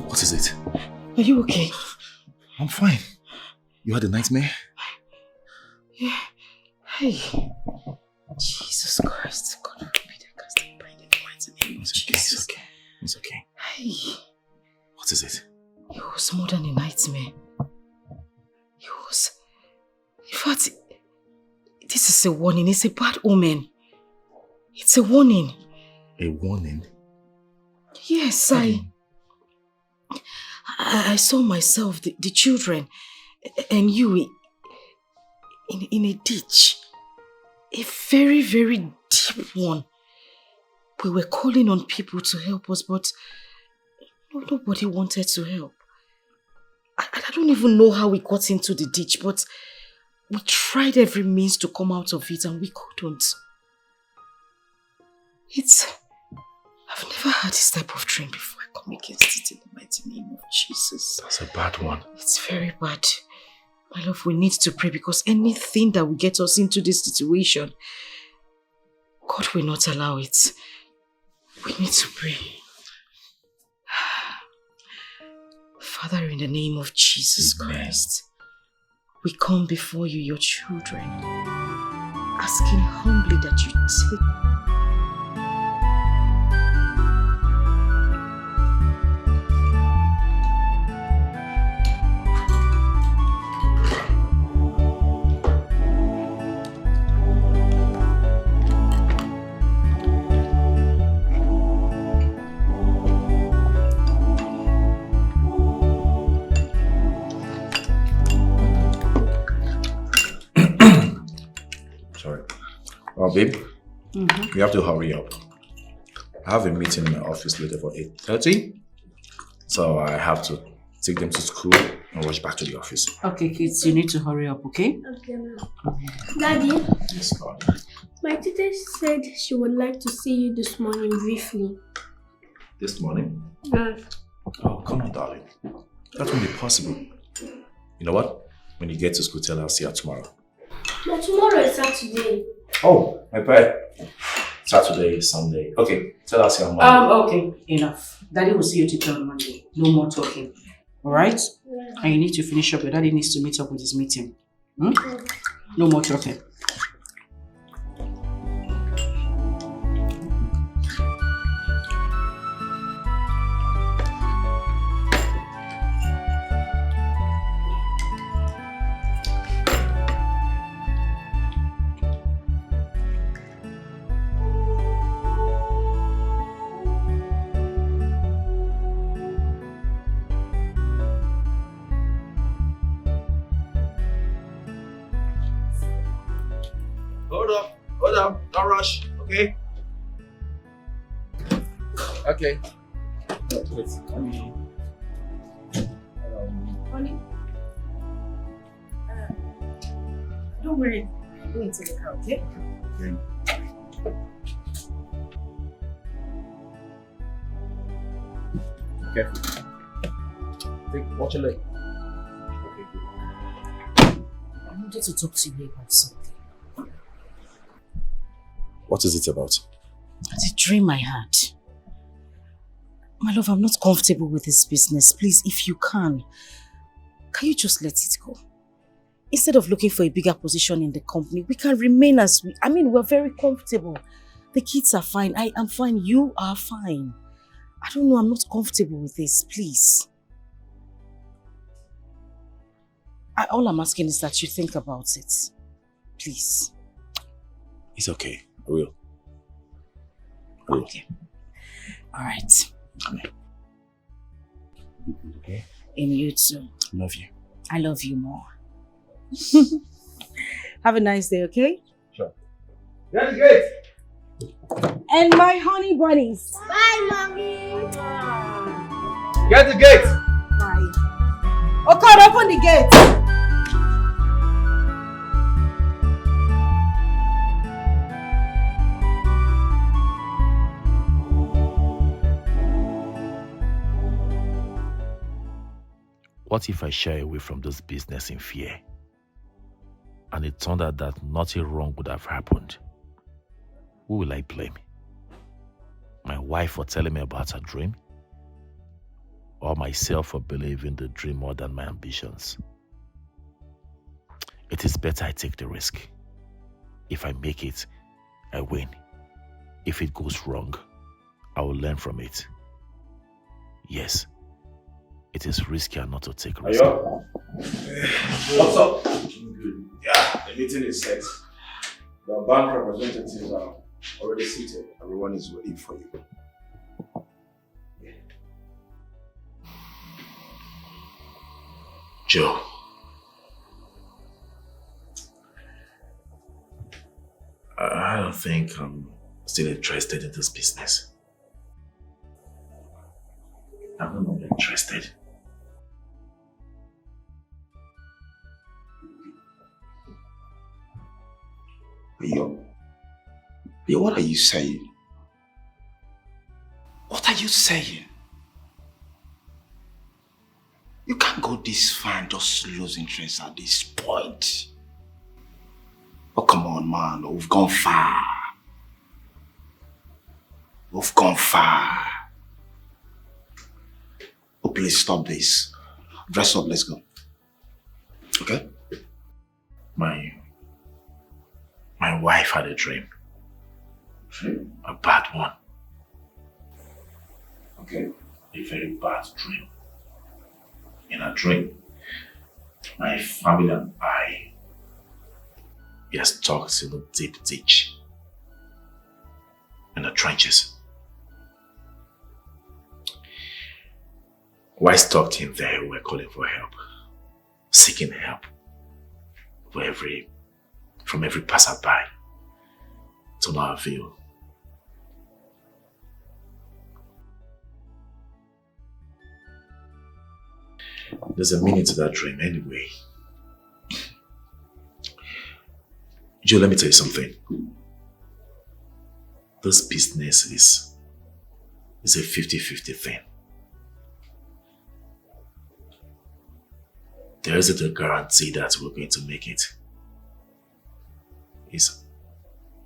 What is it? Are you okay? I'm fine. You had a nightmare? Yeah. Hey. Jesus Christ. God, I be the cast and bind in the mighty name of Jesus. It's okay. It's okay. Hey. What is it? It was more than a nightmare. It was... In fact, this is a warning. It's a bad omen. It's a warning. A warning? Yes, I saw myself, the children, and you in a ditch. A very, very deep one. We were calling on people to help us, but nobody wanted to help. I don't even know how we got into the ditch, but we tried every means to come out of it and we couldn't. I've never had this type of dream before. I come against it in the mighty name of Jesus. That's a bad one. It's very bad. My love, we need to pray because anything that will get us into this situation, God will not allow it. We need to pray. Father, in the name of Jesus Christ, we come before you, your children, asking humbly that you take babe, you have to hurry up. I have a meeting in my office later for 8:30, so I have to take them to school and rush back to the office. Okay, kids, you need to hurry up, okay? Okay, ma'am. Daddy? Yes, God. My teacher said she would like to see you this morning briefly. This morning? Yes. Oh, come on, darling. That won't be possible. You know what? When you get to school, tell her I'll see her tomorrow. But tomorrow is Saturday. Oh, my bad. Saturday, Sunday. Okay, tell us your Monday. Okay, enough. Daddy will see you teacher on Monday. No more talking. Alright? Yeah. And you need to finish up. Your daddy needs to meet up with his meeting. No more talking. Hold up, don't rush, okay? Okay. Wait, let me... Honey, don't worry. I'm going to the car, okay? Okay. Okay. Watch your leg. Okay, good. I wanted to talk to you about something. What is it about? It's a dream I had. My love, I'm not comfortable with this business. Please, if you can you just let it go? Instead of looking for a bigger position in the company, we can remain as we... we're very comfortable. The kids are fine. I am fine. You are fine. I don't know. I'm not comfortable with this. Please. All I'm asking is that you think about it. Please. It's okay. I will. Okay. All right. Okay. And you too. Love you. I love you more. Have a nice day, okay? Sure. Get the gate! And my honey bunnies. Bye, Mommy. Get the gate! Bye. Oh God, open the gate! What if I shy away from this business in fear? And it turned out that nothing wrong would have happened. Who will I blame? My wife for telling me about her dream? or myself for believing the dream more than my ambitions. It is better I take the risk. If I make it, I win. If it goes wrong, I will learn from it. Yes, it is riskier not to take risk. Ayo? What's up? Good. Yeah, the meeting is set. The bank representatives are already seated. Everyone is waiting for you. Joe. I don't think I'm still interested in this business. I'm not interested. Yo, what are you saying? What are you saying? You can't go this far and just lose interest at this point. Oh, come on, man. We've gone far. We've gone far. Oh, please stop this. Dress up, let's go. Okay? My wife had a dream. Dream? A bad one. Okay. A very bad dream. In a dream, my family and I we are stuck in a deep ditch. In the trenches. While stuck in there, we were calling for help. Seeking help from every passerby. To no avail. There's a meaning to that dream anyway. Joe, let me tell you something. This business is a 50-50 thing. There isn't a guarantee that we're going to make it. It's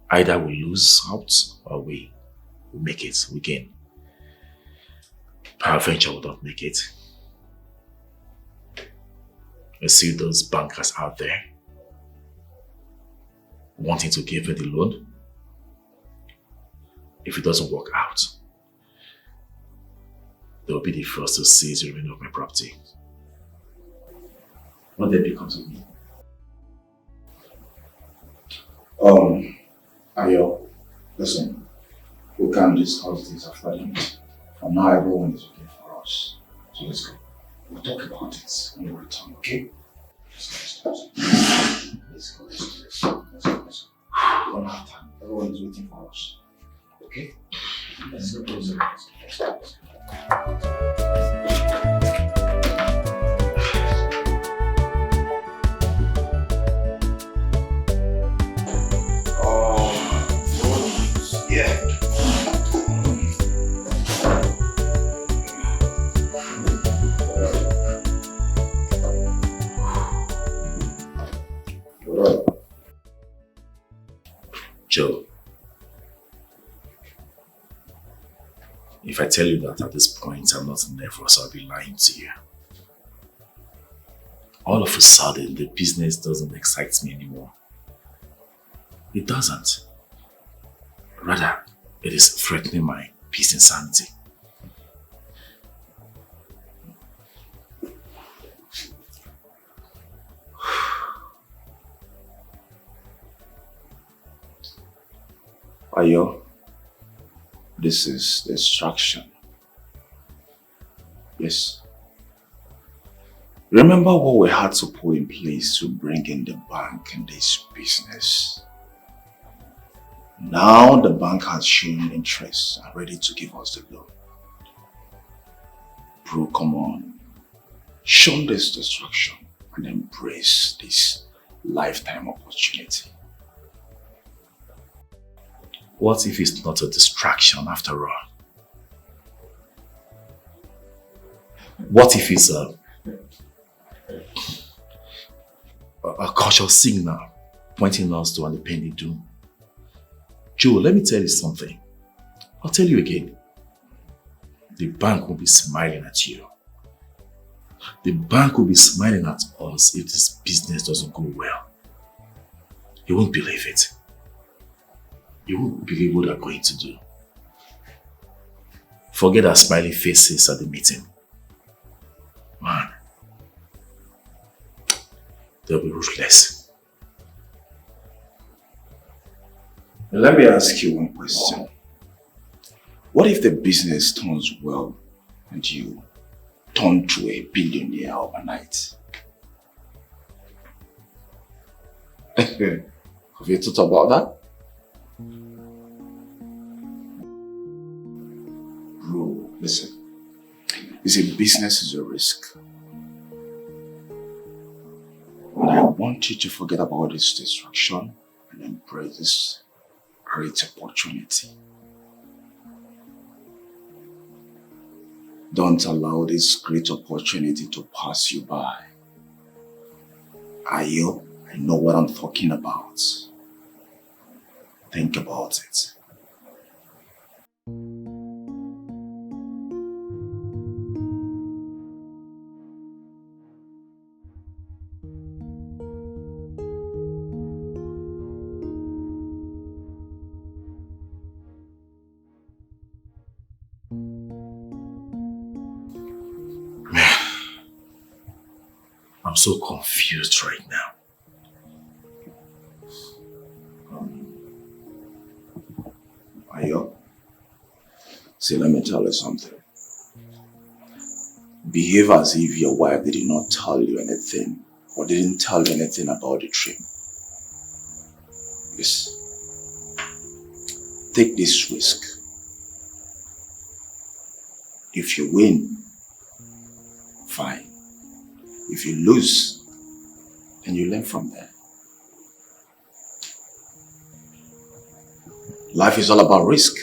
either we lose out or we make it, we gain. Peradventure will not make it. You see those bankers out there wanting to give me the loan. If it doesn't work out, they'll be the first to seize the remainder of my property. What then becomes of me? Ayo, listen, we can discuss this after the meeting. For now, everyone is looking for us. So let's go. We'll talk about it when we return, okay? Let's go. Let's go. We don't have time. Everyone is waiting for us. Okay? Let's go. Let's go. Yeah. Joe, if I tell you that at this point I'm not nervous, I'll be lying to you. All of a sudden, the business doesn't excite me anymore. It doesn't. Rather, it is threatening my peace and sanity. Ayo, this is distraction. Yes. Remember what we had to put in place to bring in the bank in this business. Now the bank has shown interest and ready to give us the loan. Bro, come on. Shun this distraction and embrace this lifetime opportunity. What if it's not a distraction after all? What if it's a cultural signal pointing us to an impending doom? Joe, let me tell you something. I'll tell you again. The bank will be smiling at you The bank will be smiling at us if this business doesn't go well. You won't believe it. You won't believe what they're going to do. Forget our smiling faces at the meeting. Man, they'll be ruthless. Let me ask you one question. What if the business turns well and you turn to a billionaire overnight? Have you thought about that? Bro, listen. You see, business is a risk. And I want you to forget about this distraction and embrace this great opportunity. Don't allow this great opportunity to pass you by. I know what I'm talking about. Think about it. I'm so confused right now. Ayo, see, let me tell you something. Behave as if your wife did not tell you anything or didn't tell you anything about the trip. Yes. Take this risk. If you win, fine. If you lose, then you learn from there. Life is all about risk.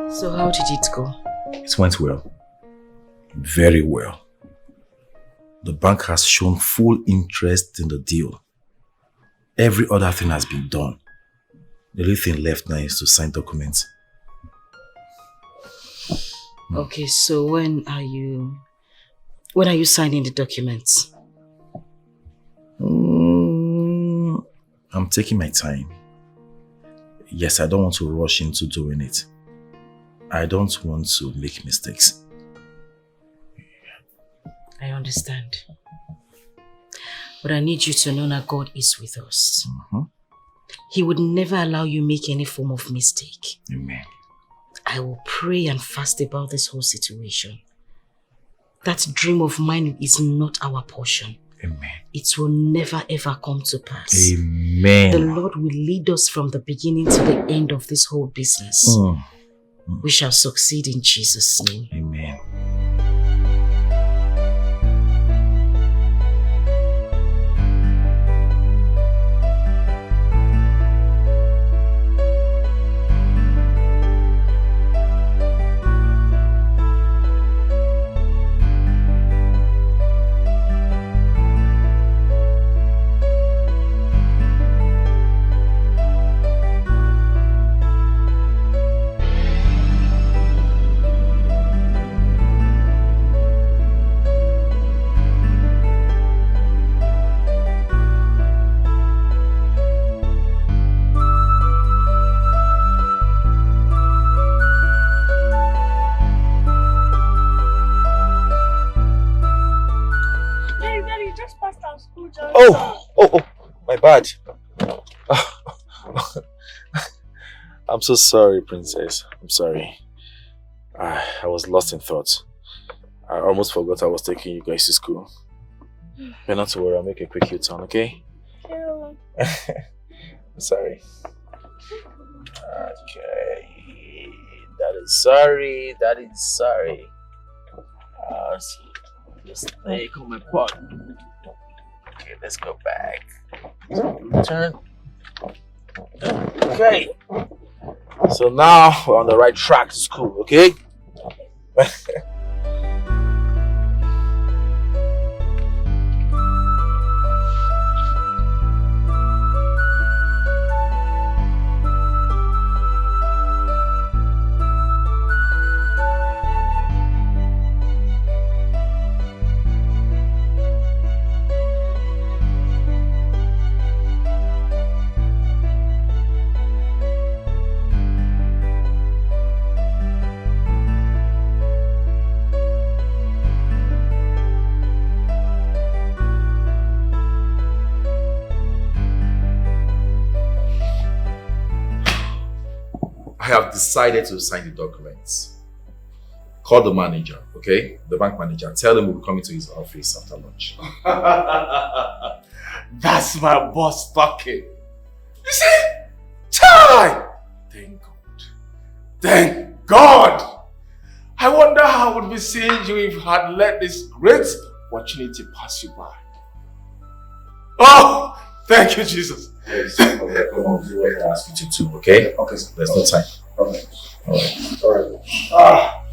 So how did it go? It went well. Very well. The bank has shown full interest in the deal. Every other thing has been done. The only thing left now is to sign documents. Okay, so when are you signing the documents? I'm taking my time. Yes, I don't want to rush into doing it. I don't want to make mistakes. I understand. But I need you to know that God is with us. He would never allow you make any form of mistake. Amen. I will pray and fast about this whole situation. That dream of mine is not our portion. Amen. It will never ever come to pass. Amen. The Lord will lead us from the beginning to the end of this whole business. We shall succeed in Jesus' name. Amen. Oh, my bad. I'm so sorry, Princess. I'm sorry. I was lost in thought. I almost forgot I was taking you guys to school. But not to worry, I'll make a quick U-turn, okay? Sure. Sorry. Okay. That is sorry. Just take on my pot. Okay, let's go back. Turn. Okay. So now we're on the right track to school, okay? I have decided to sign the documents. Call the manager, okay? The bank manager. Tell him we'll be coming to his office after lunch. That's my boss talking. You see? Chai! Thank God. Thank God! I wonder how I would be seeing you if I had let this great opportunity pass you by. Oh! Thank you, Jesus. Yes, come on, do what I ask you to do, okay? Okay, sir. There's no time. Okay. Alright. Alright. Ah!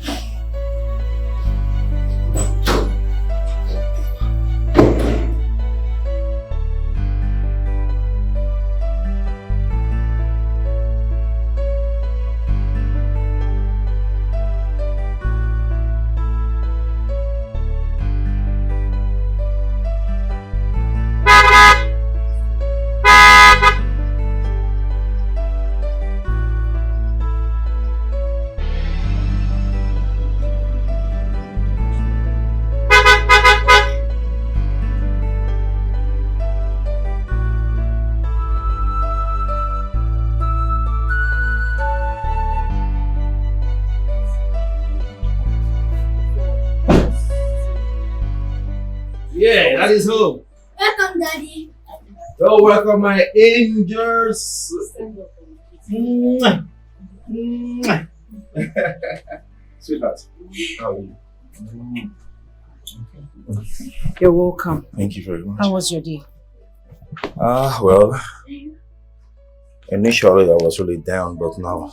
Yeah, that is home. Welcome, Daddy. You're welcome, my angels. Mwah. Mwah. Sweetheart, how are you? You're welcome. Thank you very much. How was your day? Well, initially I was really down, but now.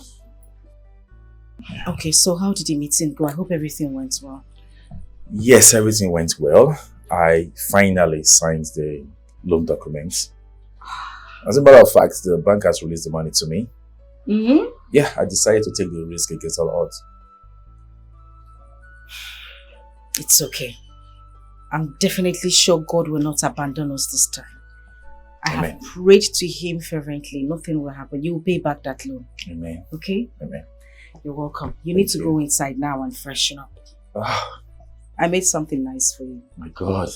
Okay, so how did the meeting go? I hope everything went well. Yes, everything went well. I finally signed the loan documents. As a matter of fact, the bank has released the money to me. Mm-hmm. Yeah, I decided to take the risk against all odds. It's okay. I'm definitely sure God will not abandon us this time. I Amen. have prayed to Him fervently. Nothing will happen. You will pay back that loan. Amen. Okay? Amen. You're welcome. You need to go inside now and freshen up. I made something nice for you. My God.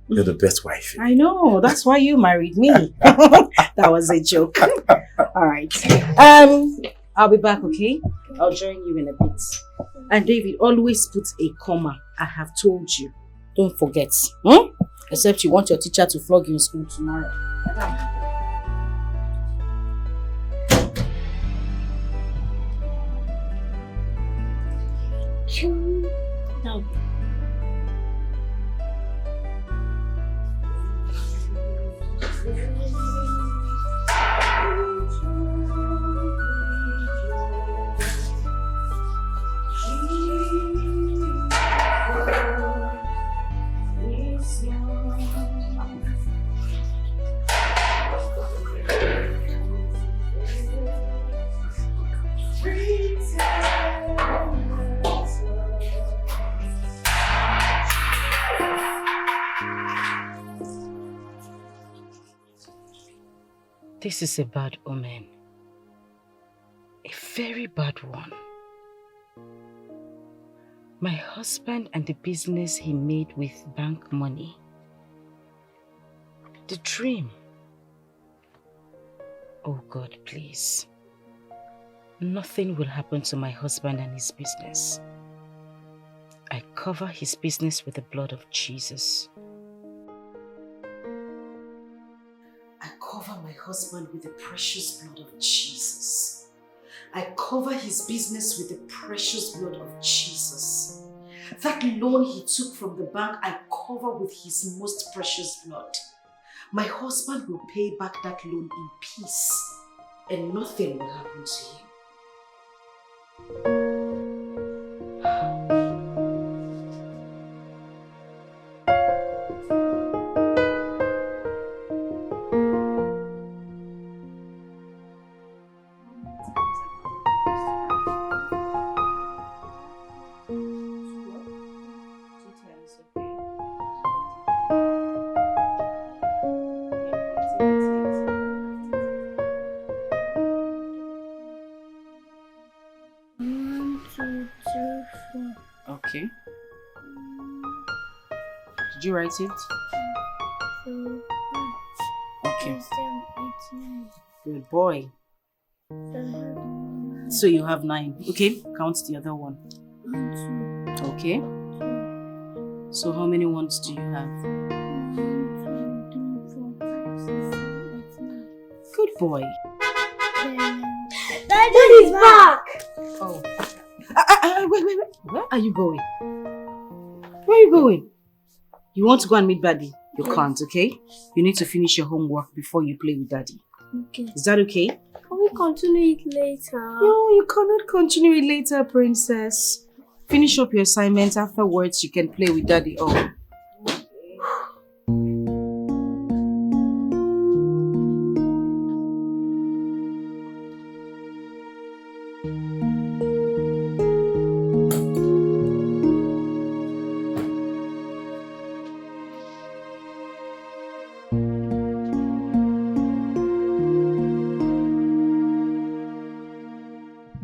You're the best wife. I know. That's why you married me. That was a joke. Alright. I'll be back, okay? I'll join you in a bit. And David, always put a comma. I have told you. Don't forget. Except you want your teacher to flog you in school tomorrow. No. This is a bad omen. A very bad one. My husband and the business he made with bank money. The dream. Oh God, please. Nothing will happen to my husband and his business. I cover his business with the blood of Jesus. I cover my husband with the precious blood of Jesus. I cover his business with the precious blood of Jesus. That loan he took from the bank, I cover with his most precious blood. My husband will pay back that loan in peace, and nothing will happen to him. Okay. Did you write it? Okay. Good boy. So you have 9. Okay, count the other one. Okay. So how many ones do you have? 1, 2, 3, 4, 5, 6, 7, 8, 9. Good boy. Daddy's back! Oh. Wait. Where are you going? Where are you going? You want to go and meet Daddy? You can't, okay? You need to finish your homework before you play with Daddy. Okay. Is that okay? Can we continue it later? No, you cannot continue it later, princess. Finish up your assignment. Afterwards, you can play with Daddy. Oh.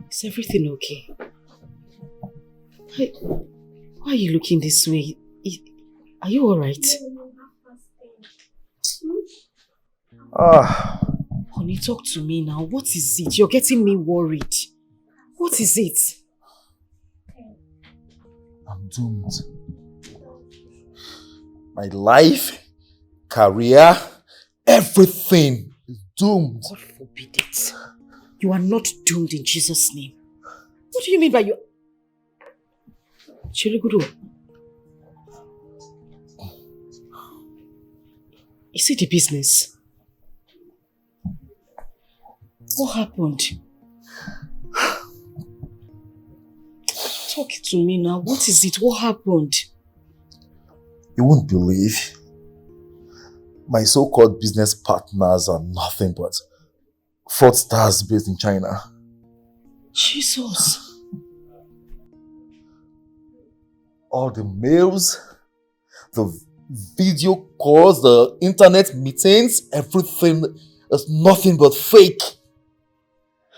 Is everything okay? Why are you looking this way? Are you alright? Honey, talk to me now. What is it? You're getting me worried. What is it? I'm doomed. My life, career, everything is doomed. God forbid it. You are not doomed in Jesus' name. What do you mean by you? Chirigudu. Is it the business? What happened? Talk to me now. What is it? What happened? You won't believe. My so-called business partners are nothing but fraudsters based in China. Jesus. All the mails, the video calls, the internet meetings, everything is nothing but fake.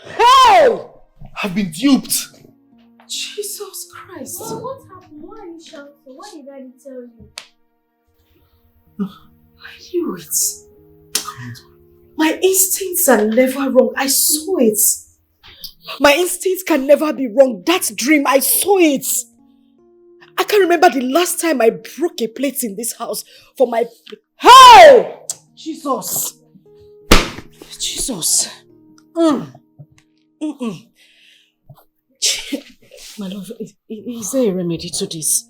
Hey! I've been duped. Jesus Christ. Mom, what happened? Why are you shouting? What did Daddy tell you? I knew it. My instincts are never wrong. I saw it. My instincts can never be wrong. That dream, I saw it. I can't remember the last time I broke a plate in this house for my... Hey! Jesus. Jesus. My love, is there a remedy to this?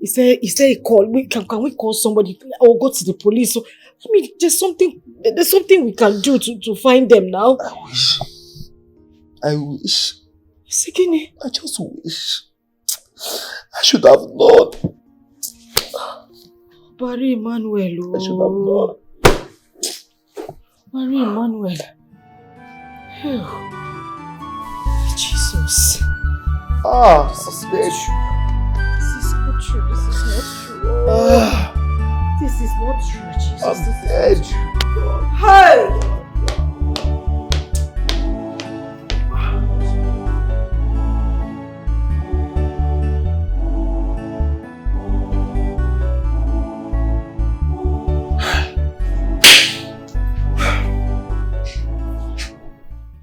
Is there a call? Can we call somebody or go to the police? So, I mean, there's something we can do to find them now. I wish. Sikini. I just wish. I should have known. Barry Emmanuel. I should have known. Barry Emmanuel. Phew. Jesus. This is bad. This is not true. This is not true. This is not true, Jesus. I'm this dead. is not true. Hey!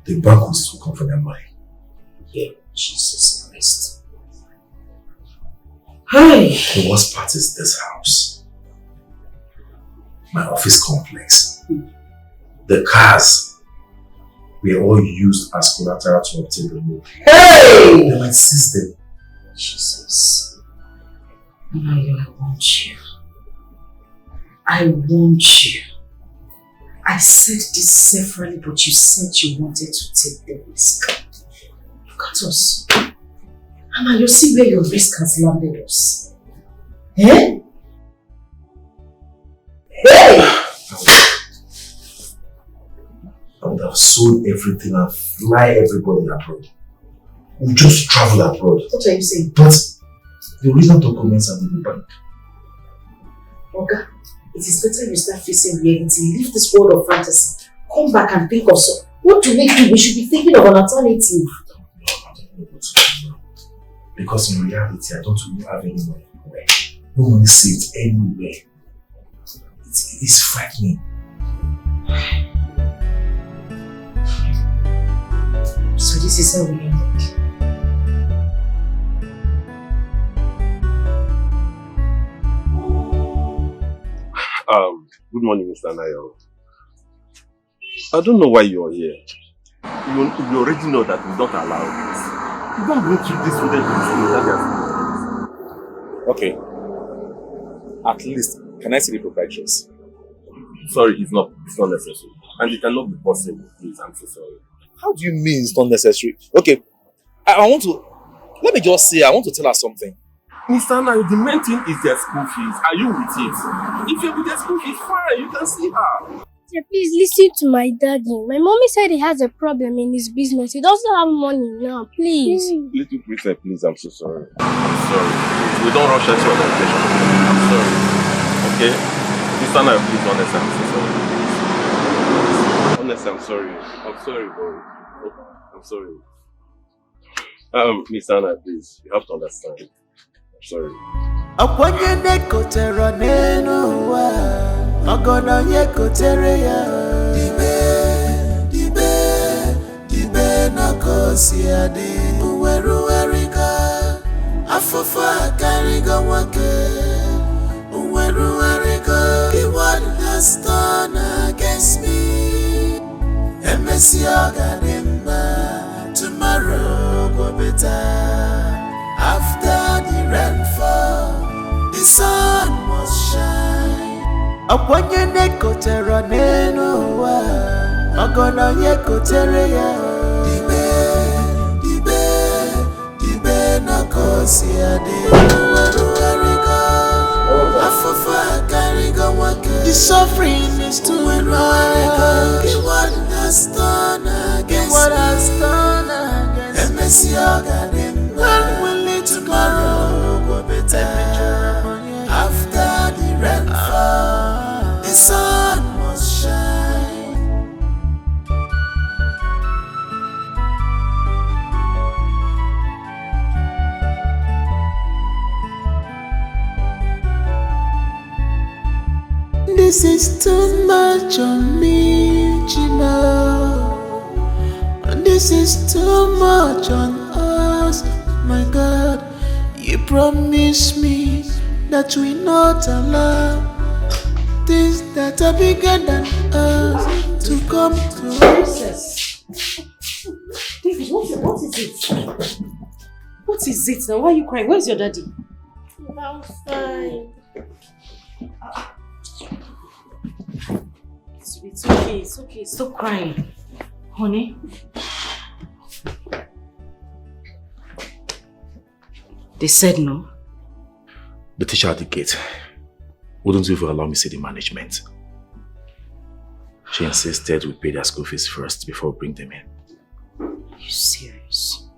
The bank wants to come for their money. Yeah, Jesus Christ. Hey! The worst part is this house. My office complex. The cars were all used as collateral to obtain the loan. Hey! They might seize them. Jesus. I want you. I want you. I said this severally, but you said you wanted to take the risk. Look at us. Mama, you see where your risk has landed us. Eh? Hey! I would have sold everything and fly everybody abroad. We just travel abroad. What are you saying? But the original documents are in the bank. Oga, it is better you start facing reality. Leave this world of fantasy. Come back and think of some. What do we do? We should be thinking of an alternative. Because in reality, I don't really have any money anywhere. No money saved anywhere. It's frightening. So this is how we end it. Good morning, Mr. Nayo. I don't know why you're here. You already know that we don't allow this. You don't go through this with the Okay. At least, can I see the proprietors? Sorry, it's not necessary. And it cannot be possible, please. I'm so sorry. How do you mean it's not necessary? Okay, I want to, let me just say, I want to tell her something. Mr. Nayo, the main thing is their school fees. Are you with it? If you're with their school fees, fine, you can see her. Sir, please listen to my daddy. My mommy said he has a problem in his business. He doesn't have money now, please. Little princess, please, I'm so sorry. I'm sorry. We don't rush into your education. I'm sorry. Okay? Mr. Nayo, please, honestly, I'm so sorry. Honestly, I'm sorry. I'm sorry, bro. I'm sorry. Mr. Nayo, please, you have to understand. I'm sorry. Akwenye nekotera neno wa Magono yekotere ya Dibe na kosi adi Uweru erika Afofa kariga wake Uweru erika What has done against me Emesi agadimba Tomorrow go better After the rainfall, the sun must shine. Akwenye nekotera neno wa, Magono yekotere ya. Dibe na kosi ade. Uweruwerika, afafa kariga wake. The suffering is too much. What has done against me? Emesi agadimba. When will it tomorrow go better? After the rainfall, the sun must shine. This is too much on me, Gina. This is too much on us, my God. You promised me that we not allow things that are bigger than us to come to us. David, what is it? What is it now? Why are you crying? Where's your daddy? I'm fine. It's okay. Stop crying. Honey. They said no. The teacher at the gate wouldn't even allow me to see the management. She insisted we pay their school fees first before we bring them in. Are you serious?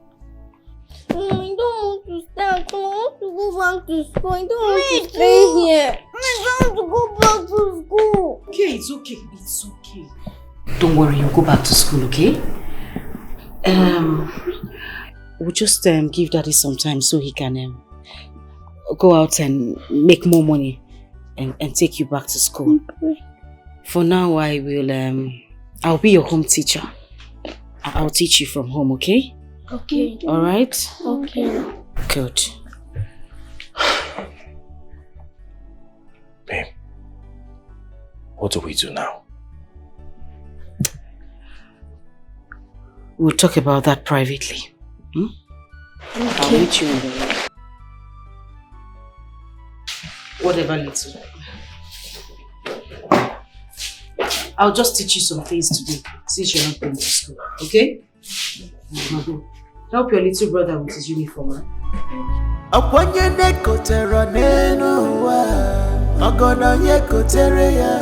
I don't want to stay at home. I want to go back to school. I don't want to stay here. I don't want to go back to school. Okay, it's okay. It's okay. Don't worry, you'll go back to school, okay? We'll just give Daddy some time so he can go out and make more money and take you back to school. Okay. For now, I will I'll be your home teacher. I'll teach you from home, okay? Okay. All right? Okay. Good. Babe, what do we do now? We'll talk about that privately. Hmm? Okay. I'll meet you in the room. Whatever little. I'll just teach you some things today since you're not going to school, okay? Now go. Help your little brother with his uniform, huh? Akwanye nekotera nenuwa Ogono yekotere ya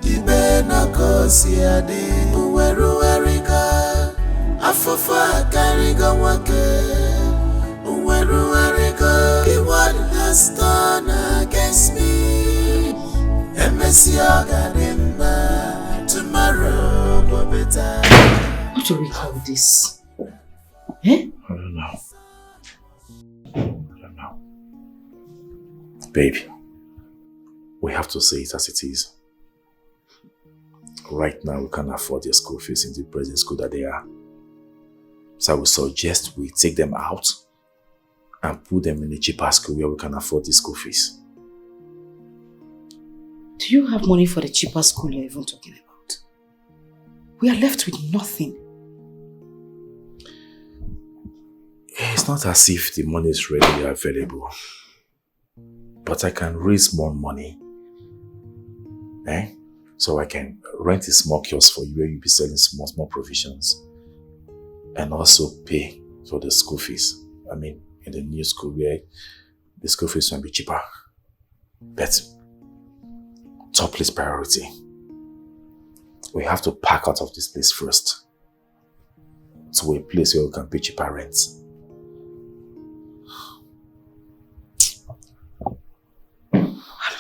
Dibe nakosi adi Uweru erika Afofa kariga wake Uweru erika What has done against me Emesi ogadimba Tomorrow go better. What do we call this? Eh? I don't know. Baby, we have to say it as it is. Right now, we can't afford their school fees in the present school that they are. So I would suggest we take them out and put them in a cheaper school where we can afford the school fees. Do you have money for the cheaper school you're even talking about? We are left with nothing. It's not as if the money is readily available. But I can raise more money. So I can rent a small kiosk for you where you'll be selling small provisions. And also pay for the school fees. I mean, in the new school where the school fees will be cheaper. But top list priority. We have to pack out of this place first. To a place where we can pay cheaper rent.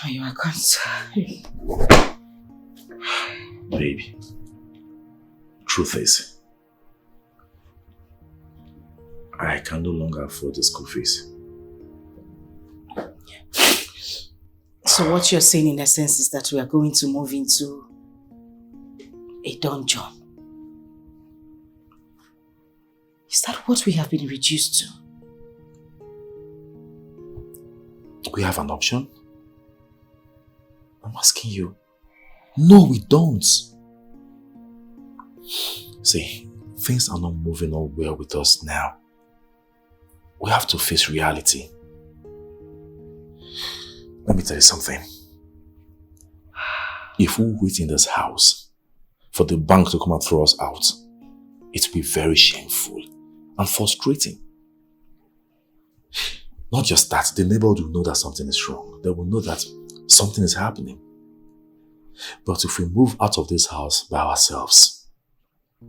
I can't. Baby, truth is, I can no longer afford the school fees. So what you're saying in essence is that we are going to move into a dungeon. Is that what we have been reduced to? We have an option? I'm asking you. No, we don't. See, things are not moving on well with us now. We have to face reality. Let me tell you something. If we wait in this house for the bank to come and throw us out, it will be very shameful and frustrating. Not just that, the neighborhood will know that something is wrong. They will know that something is happening. But if we move out of this house by ourselves,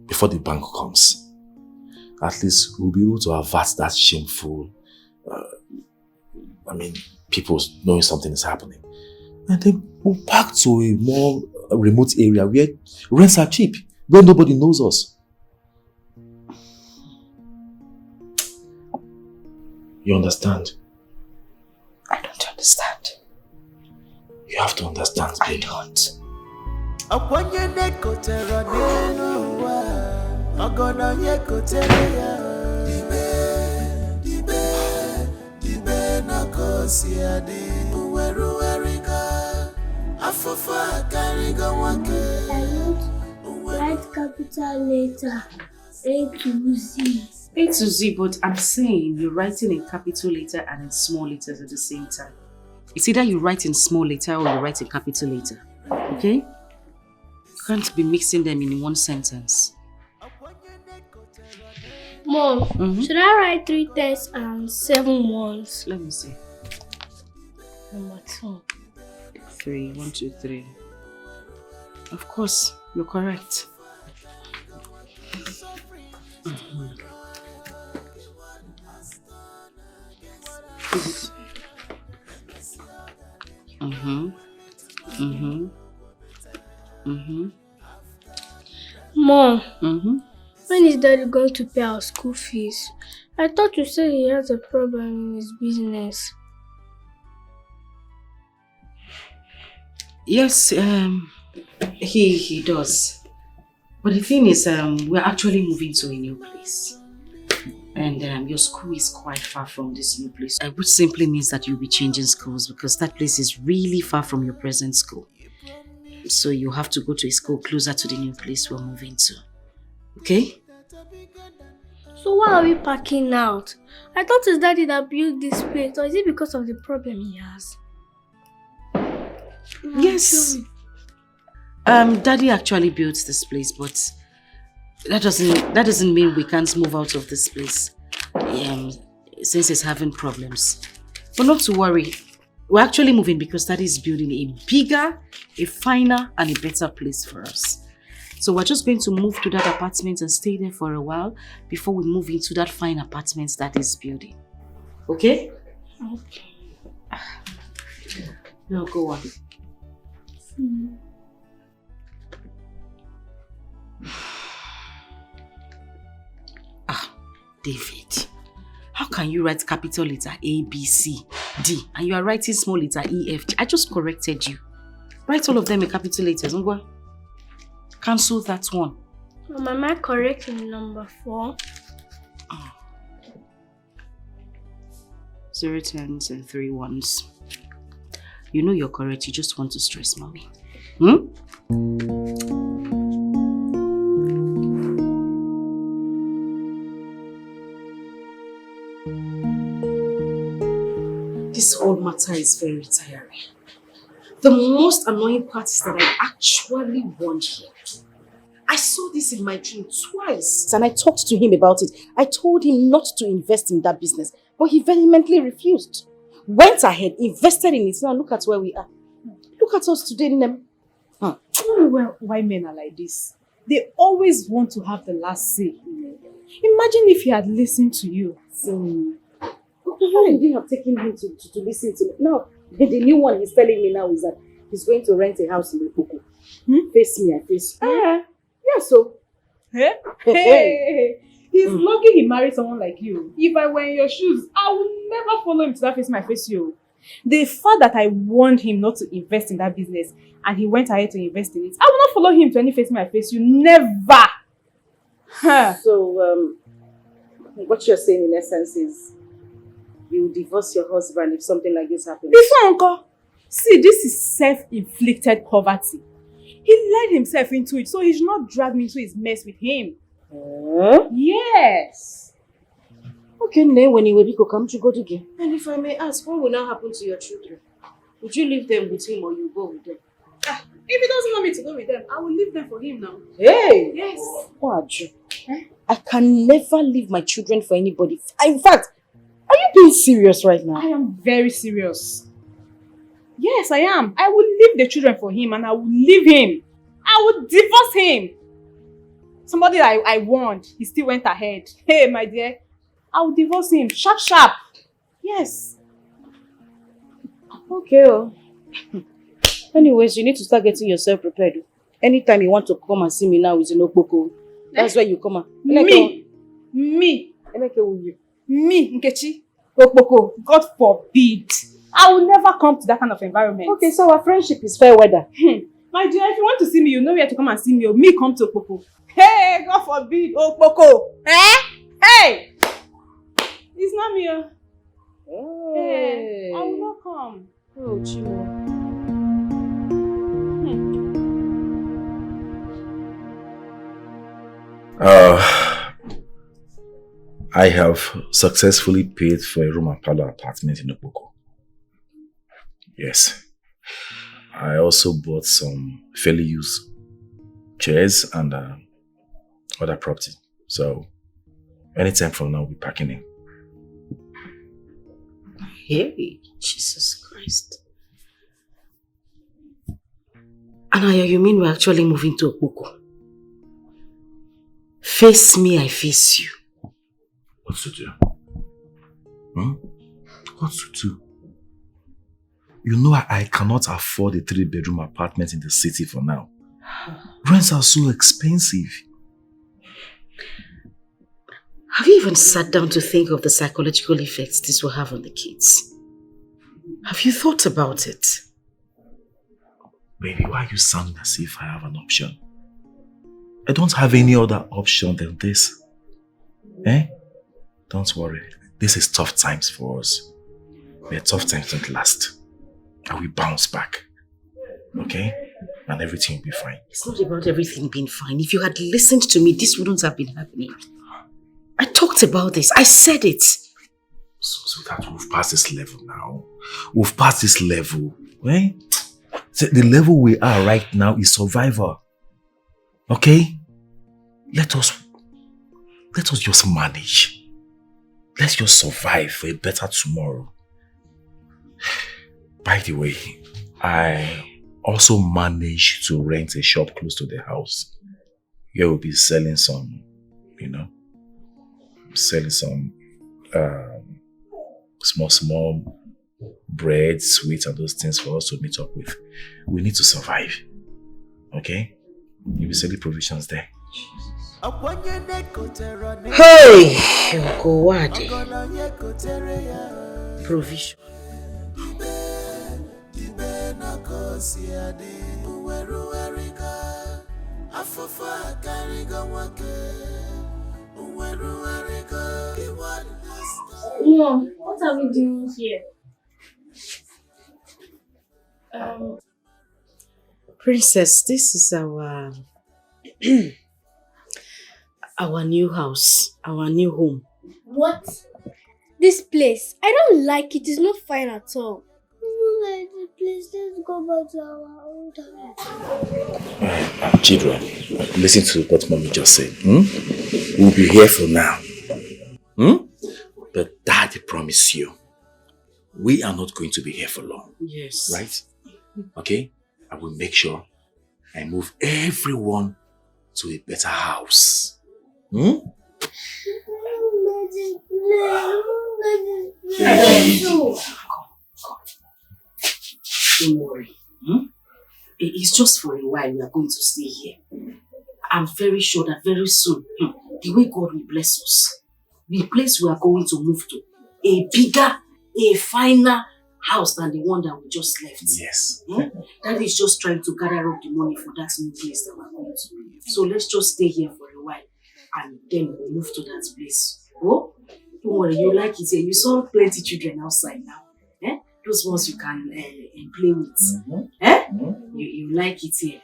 before the bank comes, at least we'll be able to avert that shameful, people knowing something is happening. And then we'll pack to a more remote area where rents are cheap, where nobody knows us. You understand? I don't understand. You have to understand, baby. I don't. Write capital letter A to Z. A to Z, but I'm saying you're writing in capital letter and in small letters at the same time. It's either you write in small letter or you write in capital letter. Okay? You can't be mixing them in one sentence. Mom, should I write 3 10s and 7 ones? Let me see. Number 2. 3, 1, 2, 3. Of course, you're correct. Mom, when is Daddy going to pay our school fees? I thought you said he has a problem in his business. Yes, he does. But the thing is, we're actually moving to a new place. And your school is quite far from this new place. Which simply means that you'll be changing schools because that place is really far from your present school. So you have to go to a school closer to the new place we're moving to. Okay? So why are we packing out? I thought it's Daddy that built this place, or is it because of the problem he has? Yes. Daddy actually built this place, but That doesn't mean we can't move out of this place. Since it's having problems. But not to worry. We're actually moving because Daddy is building a bigger, a finer, and a better place for us. So we're just going to move to that apartment and stay there for a while before we move into that fine apartment that is building. Okay? Okay. Now go on. David, how can you write capital letter A, B, C, D and you are writing small letter E, F, G? I just corrected you. Write all of them in capital letters. Cancel that one. Am I correct in number 4? 0 tens and 3 ones. You know you're correct. You just want to stress mommy. This whole matter is very tiring. The most annoying part is that I actually won here. I saw this in my dream twice and I talked to him about it. I told him not to invest in that business, but he vehemently refused. Went ahead, invested in it. Now look at where we are. Look at us today, Nem. I don't know why men are like this. They always want to have the last say. Imagine if he had listened to you. Why didn't have taken him to listen to me? Now, the new one he's telling me now is that he's going to rent a house in Lepoko. Face me, I face you. Yeah, so. Hey. He's lucky he married someone like you. If I were in your shoes, I would never follow him to that face my face you. The fact that I warned him not to invest in that business and he went ahead to invest in it, I will not follow him to any face my face you. Never! So, what you're saying in essence is you divorce your husband if something like this happens? Before, Uncle. See, this is self-inflicted poverty. He led himself into it, so he should not drag me into his mess with him. Yes. Okay, now when you will come to go again. And if I may ask, what will now happen to your children? Would you leave them with him or you go with them? If he doesn't want me to go with them, I will leave them for him now. Hey! Yes. What? I can never leave my children for anybody. In fact, are you being serious right now? I am very serious. Yes, I am. I will leave the children for him and I will leave him. I will divorce him. Somebody I warned, he still went ahead. Hey, my dear, I will divorce him. Sharp, sharp. Yes. Okay. Anyways, you need to start getting yourself prepared. Anytime you want to come and see me now is in Okpoko. That's where you come on. Me, Nkechi, Okpoko, God forbid. I will never come to that kind of environment. Okay, so our friendship is fair weather. My dear, if you want to see me, you know where to come and see me. Or me come to Okpoko. Hey, God forbid, Okpoko. Hey! It's not me. Hey, I will not come. Oh, Chimo. I have successfully paid for a room and parlor apartment in Okpoko. Yes. I also bought some fairly used chairs and other property. So, anytime from now, we'll be packing in. Hey, Jesus Christ. Anaya, you mean we're actually moving to Okpoko? Face me, I face you. What to do? What to do? You know I cannot afford a 3-bedroom apartment in the city for now. Rents are so expensive. Have you even sat down to think of the psychological effects this will have on the kids? Have you thought about it? Baby, why are you sounding as if I have an option? I don't have any other option than this. Don't worry. This is tough times for us. But tough times don't last. And we bounce back. Okay? And everything will be fine. It's not about everything being fine. If you had listened to me, this wouldn't have been happening. I talked about this. I said it. So that we've passed this level now. We've passed this level. The level we are right now is survival. Okay? let us just manage. Let's just survive for a better tomorrow. By the way, I also managed to rent a shop close to the house. Here we'll be selling some, selling some small bread, sweets, and those things for us to meet up with. We need to survive. Okay? You'll be selling provisions there. Hey! Nkowade. Provision. Mom, what are we doing here? Princess, this is our our new house, our new home. What? This place, I don't like it. It's not fine at all. Please, let's go back to our old house. Children, listen to what Mommy just said. We'll be here for now. But Daddy promised you, we are not going to be here for long. Yes. Right? Okay? I will make sure I move everyone to a better house. Don't worry. It's just for a while we are going to stay here. I'm very sure that very soon, the way God will bless us, the place we are going to move to, a bigger, a finer house than the one that we just left. Yes. That is just trying to gather up the money for that new place that we're going to live. So let's just stay here for a while and then we'll move to that place. Oh, don't worry, you like it here. You saw plenty children outside now. Those ones you can play with. You like it here.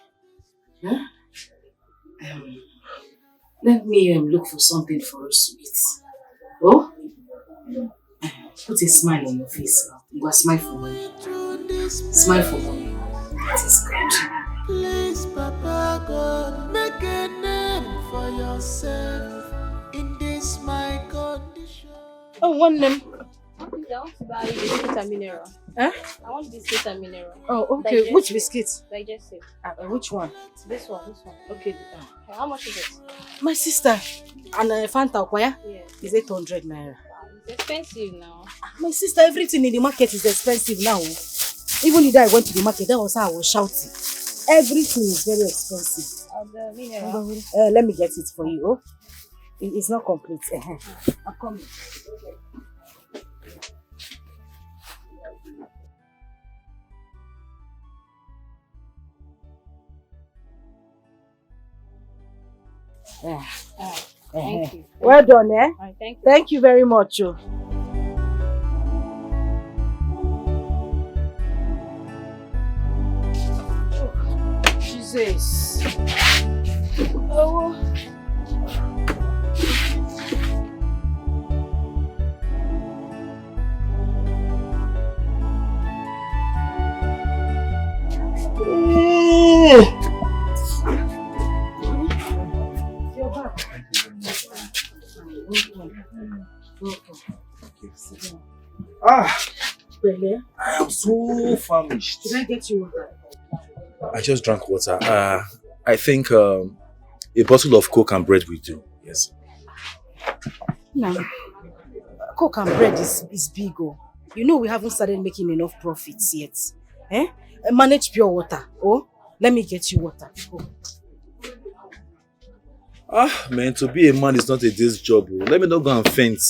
Let me look for something for us to eat. Oh? Put a smile on your face now. You go smile for me. Smile for me. That is good. Please, Papa God, make a name for yourself in this my condition. Oh, one name. I want to buy a biscuit and mineral. Huh? I want biscuit and mineral. Oh, okay. Digestive. Which biscuit? Digestive. Which one? This one. Okay. How much is it? My sister. And Fanta Okwaya? Yeah. Is 800 naira. It's expensive now. My sister, everything in the market is expensive now. Even the day I went to the market, that was how I was shouting. Everything is very expensive. The mineral. Let me get it for you. Oh, it's not complete. I'm coming. Thank you. Well done, eh? Thank you. Thank you very much. Oh. Jesus. Oh. Really? I am so famished. Did I get you water? I just drank water. I think a bottle of Coke and bread will do. Yes. No. Coke and bread is big. Oh. You know we haven't started making enough profits yet. Manage pure water. Oh, let me get you water. Oh. Man, to be a man is not a day's job. Oh. Let me not go and faint.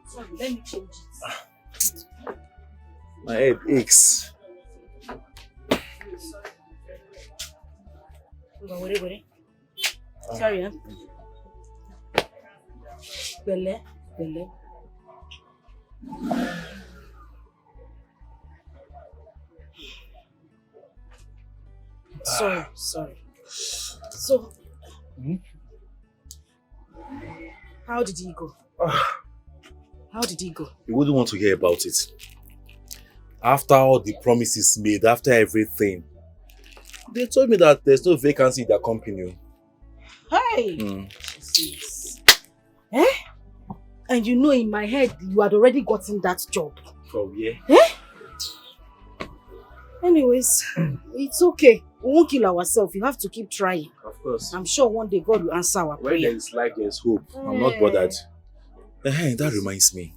Sorry, let me change it. My head aches. Sorry, huh? Bele. Sorry. So, how did he go? How did he go? You wouldn't want to hear about it. After all the promises made, after everything, they told me that there's no vacancy in their company. Hey! Mm. Jesus. Eh? And you know in my head, you had already gotten that job. For where? Eh? Anyways, it's okay. We won't kill ourselves. You have to keep trying. Of course. I'm sure one day God will answer our prayer. When there is life, there is hope. I'm not bothered. That reminds me.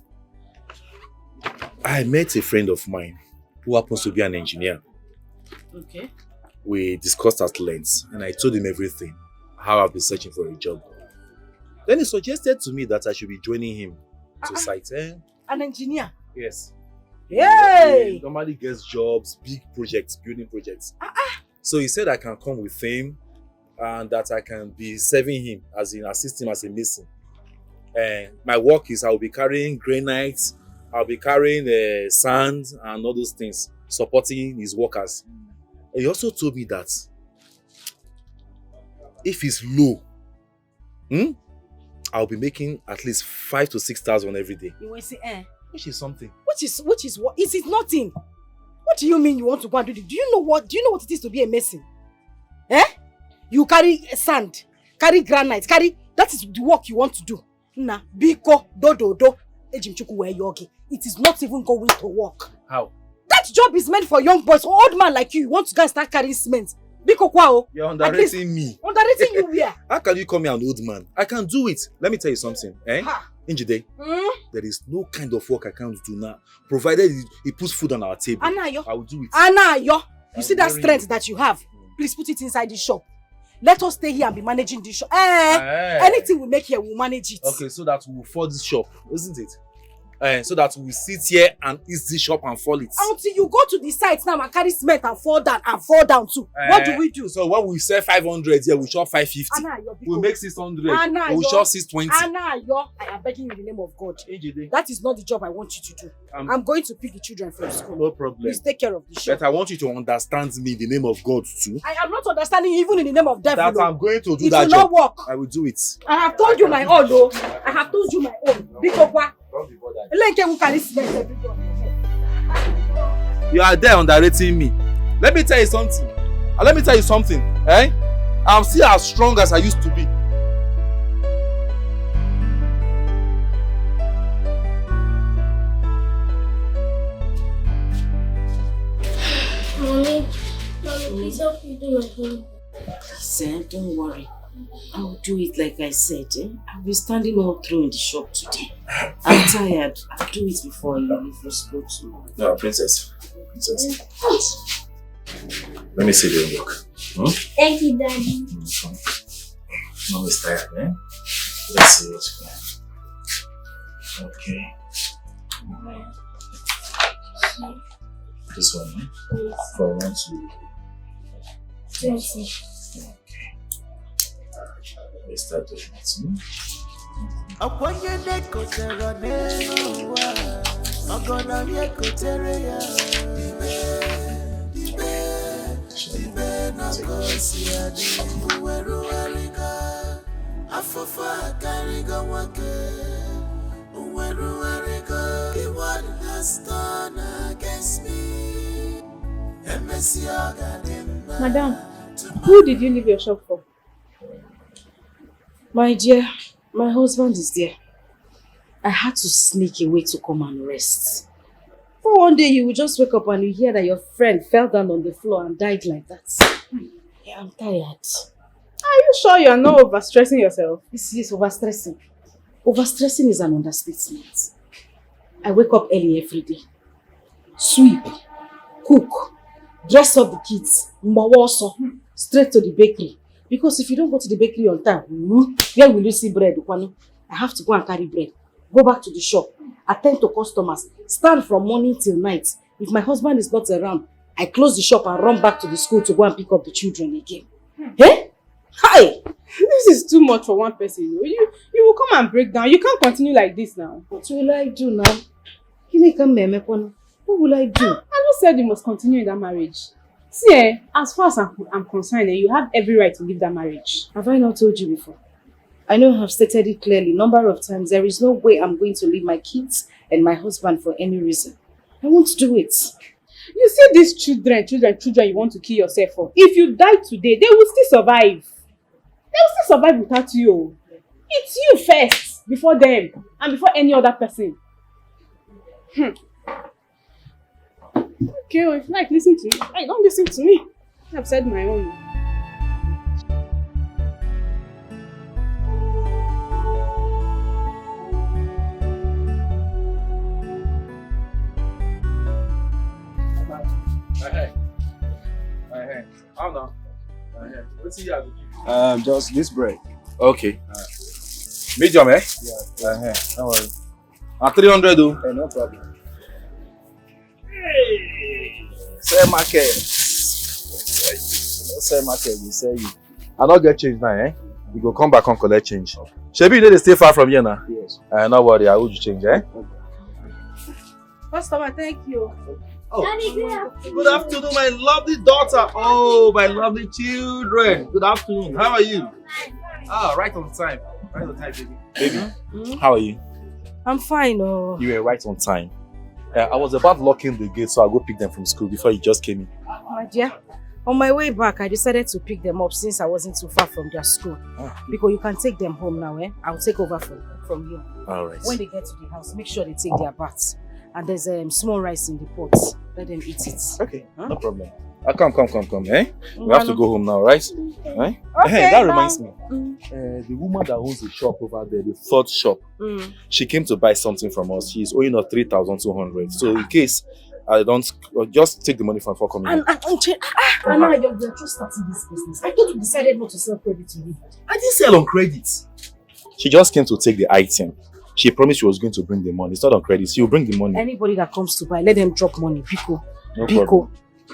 I met a friend of mine who happens to be an engineer. Okay. We discussed at length and I told him everything, how I've been searching for a job. Then he suggested to me that I should be joining him to site. An engineer? Yes. Yay! He normally gets jobs, big projects, building projects. So he said I can come with him and that I can be serving him, as in assist him as a mason. My work is I'll be carrying granite, I'll be carrying sand and all those things, supporting his workers. And he also told me that if it's low, I'll be making at least 5,000 to 6,000 every day. You will say, Which is something. Which is what? Is it nothing? What do you mean you want to go and do this? Do you know what it is to be a mason? You carry sand, carry granite, that is the work you want to do. Nah, biko, do, it is not even going to work. How? That job is meant for young boys, old man like you. You want to go and start carrying cement. Biko kwao. You're underrating me. Underrating you where? How can you call me an old man? I can do it. Let me tell you something. Njide, there is no kind of work I can't do now, provided it puts food on our table. Anayo. I will do it. Anayo. You see that strength that you have? Please put it inside the shop. Let us stay here and be managing this shop. Anything we make here, we'll manage it. Okay, so that we'll fall this shop, isn't it? So that we'll sit here and eat this shop and fall it. Until you go to the site now and carry cement and fall down too. What do we do? So when we sell 500 here, we shop 550. We'll make 600. We'll shop 620. I am begging you in the name of God. That is not the job I want you to do. I'm going to pick the children from school. No problem. Please take care of the shop. But I want you to understand me in the name of God too. I am not understanding even in the name of devil. That I'm going to do it that will job. Not work. I will do it. I have told you my own, though. I have told you my own. Because what? You are there underrating me. Let me tell you something. I'm still as strong as I used to be. Mommy, please help me do my homework. Listen, don't worry. I will do it like I said. I'll be standing all through in the shop today. I'm tired. I'll do it before you leave for school tomorrow. No, princess. Let me see the work. Thank you, Daddy. Mom is tired, Let's see what you can. Okay. This one, Yes. From 1 to 20. Let's start doing it. Madam, who did you leave your shop for? My dear, my husband is there. I had to sneak away to come and rest. For one day you will just wake up and you hear that your friend fell down on the floor and died like that. Yeah, I'm tired. Are you sure you are not overstressing yourself? This is overstressing. Overstressing is an understatement. I wake up early every day. Sweep, cook, dress up the kids, straight to the bakery. Because if you don't go to the bakery on time, where will you see bread? I have to go and carry bread. Go back to the shop, attend to customers, stand from morning till night. If my husband is not around, I close the shop and run back to the school to go and pick up the children again. Hi! This is too much for one person. You will come and break down. You can't continue like this now. What will I do now? What will I do? I just said you must continue in that marriage. See, as far as I'm concerned, you have every right to leave that marriage. Have I not told you before? I know I have stated it clearly a number of times. There is no way I'm going to leave my kids and my husband for any reason. I won't do it. You see these children you want to kill yourself for. If you die today, they will still survive. will still survive without you. It's you first, before them, and before any other person. Okay, well, if you like, listen to me. Hey, don't listen to me. I've said my own. How now? Let's see how just this bread. Okay. Medium, eh? Yeah. No worry. 300 though. No problem. Sell market. Sell market, we sell you. I don't get change now, eh? You go come back and collect change. Shebi, you know they stay far from here now? Yes. No worry, I will change, eh? Customer, thank you. Oh. Good afternoon, my lovely daughter. Oh, my lovely children. Good afternoon. How are you? Ah, right on time. Right on time, baby. Baby, how are you? I'm fine. Oh. You were right on time. I was about locking the gate, so I'll go pick them from school before you just came in. My dear, on my way back, I decided to pick them up since I wasn't too far from their school. Because you can take them home now, eh? I'll take over from you. All right. When they get to the house, make sure they take their baths. And there's small rice in the pot. Let them eat it. Okay, no problem. Come, eh? We have to go home now, right? Okay, Hey, that reminds me. The woman that owns the shop over there, the third shop, she came to buy something from us. She's owing us 3,200. So in case I don't, just take the money from for coming. Anna, you're just starting this business. I thought you decided not to sell credit to me. I didn't sell on credit. She just came to take the item. She promised she was going to bring the money. It's not on credit. She'll bring the money. Anybody that comes to buy, let them drop money. Pico.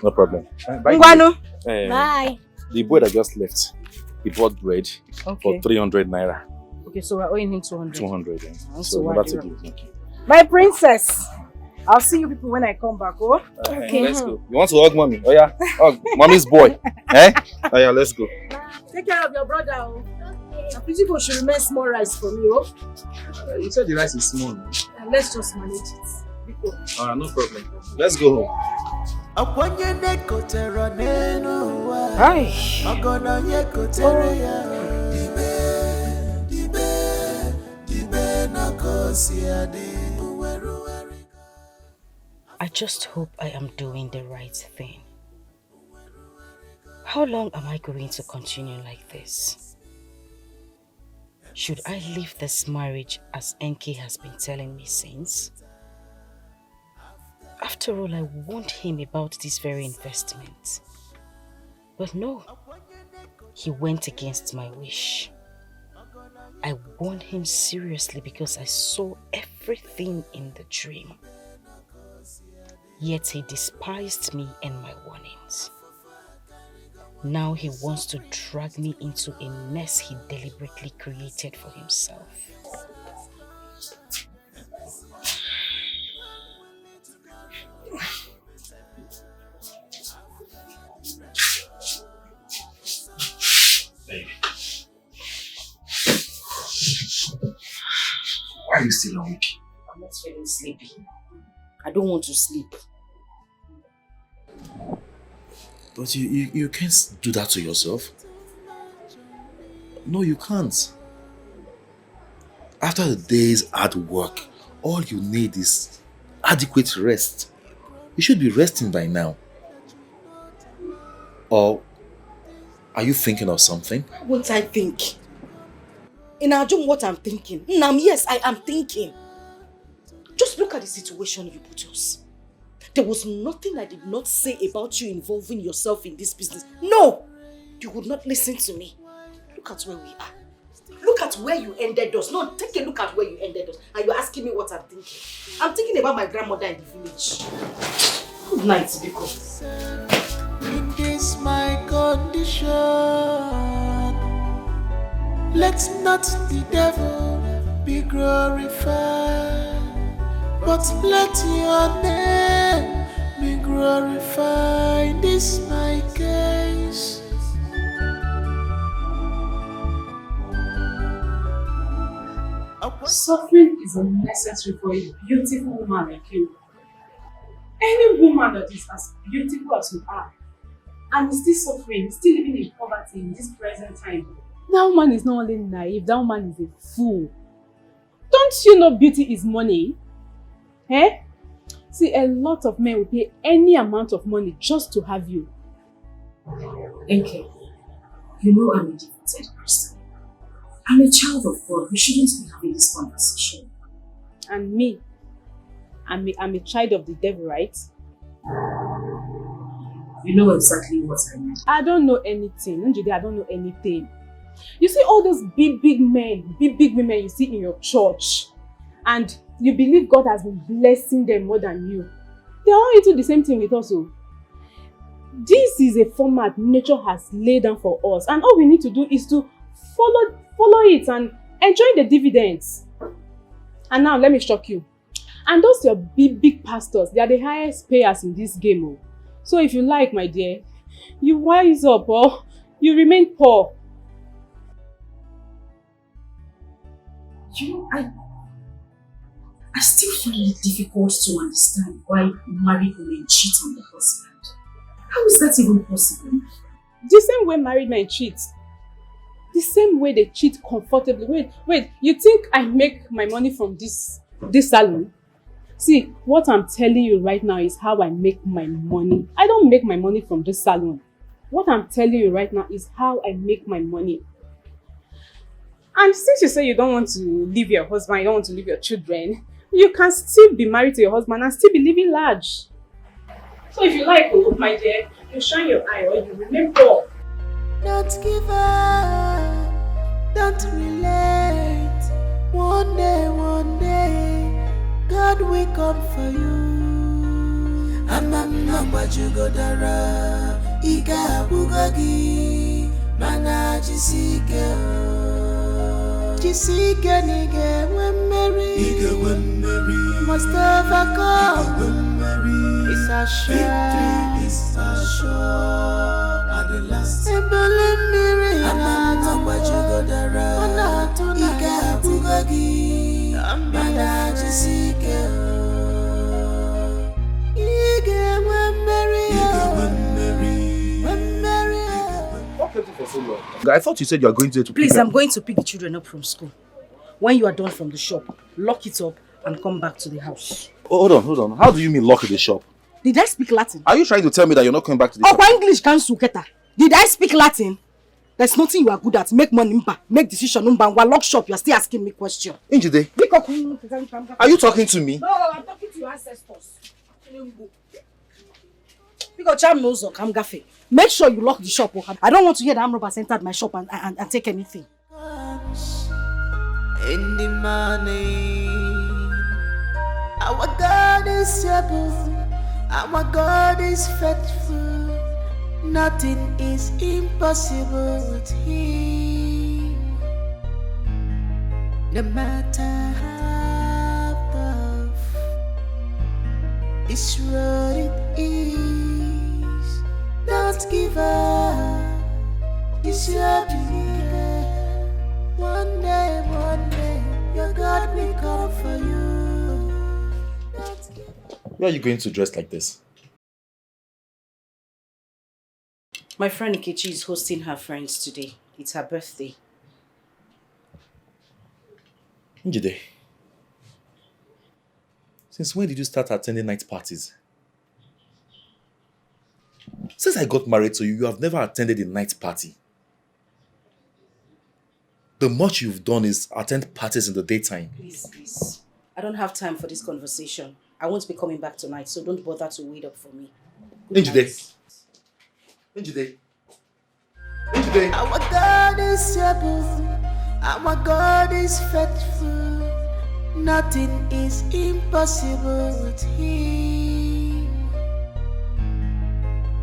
No problem. Bye. The boy that just left, he bought bread for 300 naira. Okay, so we're owing him 200. 200. Yeah. So remember to give it. My princess. I'll see you people when I come back, oh? Okay. Let's go. You want to hug mommy? Oh yeah. Hug mommy's boy. Oh yeah, let's go. Take care of your brother, oh. People should remain small rice for me, oh. You said the rice is small. Let's just manage it. No problem. Let's go home. I just hope I am doing the right thing. How long am I going to continue like this? Should I leave this marriage as NK has been telling me since? After all, I warned him about this very investment. But no, he went against my wish. I warned him seriously because I saw everything in the dream. Yet he despised me and my warnings. Now he wants to drag me into a mess he deliberately created for himself. Why are you still awake? I'm not feeling sleepy. I don't want to sleep. But you can't do that to yourself. No, you can't. After the day's hard work, all you need is adequate rest. You should be resting by now. Or are you thinking of something? Won't I think? In Ajum, what I'm thinking. Nam, yes, I am thinking. Just look at the situation you put us. There was nothing I did not say about you involving yourself in this business. No! You would not listen to me. Look at where we are. Look at where you ended us. No, take a look at where you ended us. And you're asking me what I'm thinking. I'm thinking about my grandmother in the village. Good night, Biko. In this my condition, let not the devil be glorified, but let your name be glorified. In this my case. Suffering is unnecessary for a beautiful woman like you. Any woman that is as beautiful as you are and is still suffering, still living in poverty in this present time, That woman is not only naive, that woman is a fool. Don't you know beauty is money? Eh? See, a lot of men will pay any amount of money just to have you. Okay. You know I'm a devoted Christian. I'm a child of God. We shouldn't be having this conversation. And me, I'm a child of the devil, right? You know exactly what I mean. I don't know anything. Njide, I don't know anything. You see all those big men, big women you see in your church, and you believe God has been blessing them more than you. They are all into the same thing with us. Oh. This is a format nature has laid down for us, and all we need to do is to follow it and enjoy the dividends. And now let me shock you. And those your big pastors, they are the highest payers in this game. Oh. So if you like, my dear, you wise up or you remain poor. You know, I still find it difficult to understand why married women cheat on their husband. How is that even possible? The same way married men cheat. The same way they cheat comfortably. Wait, you think I make my money from this salon? See, what I'm telling you right now is how I make my money. I don't make my money from this salon. What I'm telling you right now is how I make my money. And since you say you don't want to leave your husband, you don't want to leave your children, you can still be married to your husband and still be living large. So if you like, oh, my dear, you shine your eye or you remain poor. Don't give up, don't relent. One day, God will come for you. Amamba jugodara, iga bugagi, mana Jisike nige when Mary must overcome. It's a shame, it's a show. At the last, I thought you said you are going to Please, I'm going to pick the children up from school. When you are done from the shop, lock it up and come back to the house. Oh, hold on. How do you mean lock the shop? Did I speak Latin? Are you trying to tell me that you're not coming back to the shop? English can suketa. Did I speak Latin? There's nothing you are good at. Make money, make decision, while lock shop, you are still asking me questions. Injide, are you talking to me? No, I'm talking to your ancestors. Make sure you lock the shop. I don't want to hear the armed robbers entered my shop and take anything. In the morning, our God is able, our God is faithful. Nothing is impossible with Him. No matter how tough this road it is, don't give up. It's your belief. One day, your God will come for you. Where are you going to dress like this? My friend Ikechi is hosting her friends today. It's her birthday. Njide, since when did you start attending night parties? Since I got married to you, you have never attended a night party. The much you've done is attend parties in the daytime. Please. I don't have time for this conversation. I won't be coming back tonight, so don't bother to wait up for me. Njide. Our God is able, our God is faithful. Nothing is impossible with Him.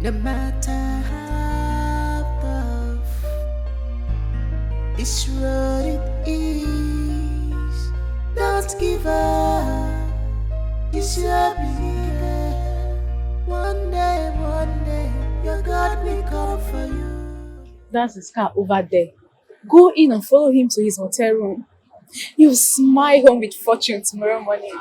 No matter how tough this road it is, don't give up. It's your belief. One day, your God will come for you. That's his car over there. Go in and follow him to his hotel room. You'll smile home with fortune tomorrow morning.